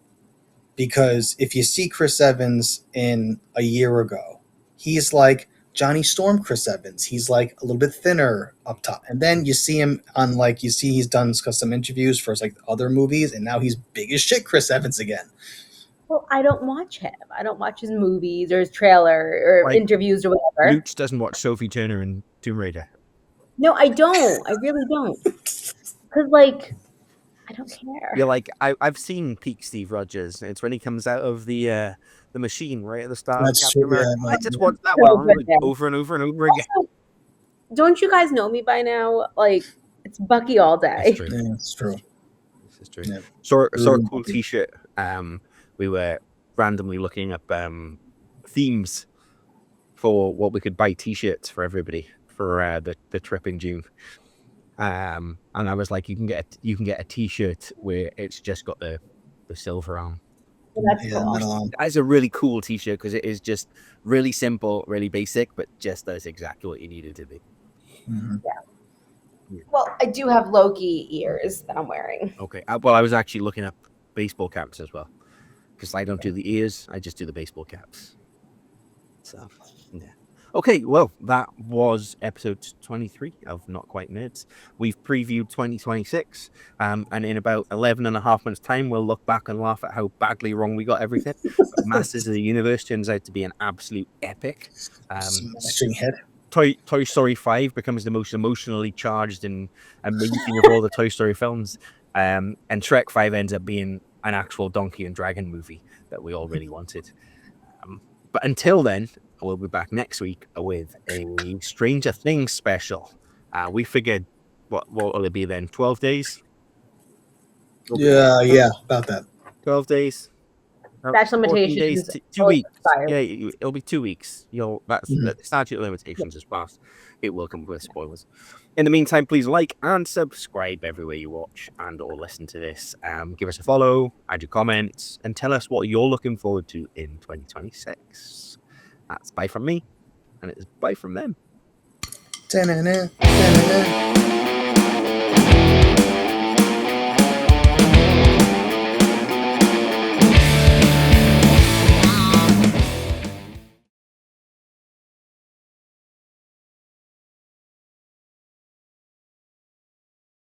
[SPEAKER 2] because if you see Chris Evans in a year ago, he's like Johnny Storm Chris Evans. He's like a little bit thinner up top, and then you see him on he's done some interviews for like other movies, and now he's big as shit Chris Evans again.
[SPEAKER 3] Well, I don't watch him. I don't watch his movies or his trailer or
[SPEAKER 1] Like,
[SPEAKER 3] interviews or whatever.
[SPEAKER 1] Luch doesn't watch Sophie Turner and Tomb Raider.
[SPEAKER 3] No, I don't. I really don't. Because, like, I don't care.
[SPEAKER 1] You're like, I've seen peak Steve Rogers. It's when he comes out of the machine right at the start.
[SPEAKER 2] That's
[SPEAKER 1] of Captain
[SPEAKER 2] true,
[SPEAKER 1] America.
[SPEAKER 2] yeah,
[SPEAKER 1] I just watched that
[SPEAKER 3] So
[SPEAKER 1] one
[SPEAKER 3] good, yeah.
[SPEAKER 1] over and over and over again.
[SPEAKER 3] Also, don't you guys know me by now? Like, it's Bucky all day.
[SPEAKER 1] It's true.
[SPEAKER 2] Yeah, it's true.
[SPEAKER 1] This is true.
[SPEAKER 2] Yeah.
[SPEAKER 1] Saw a cool T-shirt. We were randomly looking up themes for what we could buy T-shirts for everybody for the trip in June. And I was like, you can get a T-shirt where it's just got the silver on.
[SPEAKER 3] So that's
[SPEAKER 2] Yeah,
[SPEAKER 3] cool.
[SPEAKER 2] metal on.
[SPEAKER 1] That's a really cool T-shirt because it is just really simple, really basic, but just does exactly what you need it to be.
[SPEAKER 2] Mhm.
[SPEAKER 3] Well, I do have Loki ears that I'm wearing.
[SPEAKER 1] Okay. Well, I was actually looking up baseball caps as well because I don't do the ears; I just do the baseball caps. So, yeah. Okay, well, that was episode 23 of Not Quite Nerds. We've previewed 2026, and in about 11 and a half months' time, we'll look back and laugh at how badly wrong we got everything. But Masters of the Universe turns out to be an absolute epic.
[SPEAKER 2] Smashing hit.
[SPEAKER 1] Toy Story 5 becomes the most emotionally charged and amazing of all the Toy Story films. And Shrek 5 ends up being an actual Donkey and Dragon movie that we all really wanted. But until then, we'll be back next week with a Stranger Things special. We figured, what will it be then? 12 days?
[SPEAKER 2] Yeah, about that.
[SPEAKER 1] 12 days?
[SPEAKER 3] Statute
[SPEAKER 1] 14
[SPEAKER 3] limitations.
[SPEAKER 1] days, 2
[SPEAKER 3] will
[SPEAKER 1] weeks.
[SPEAKER 3] expire.
[SPEAKER 1] Yeah, it'll be 2 weeks. That's the statute of limitations is passed. It will come with spoilers. In the meantime, please like and subscribe everywhere you watch and or listen to this. Give us a follow, add your comments, and tell us what you're looking forward to in 2026. That's bye from me, and it's bye from them.
[SPEAKER 2] Da-na-na, da-na-na.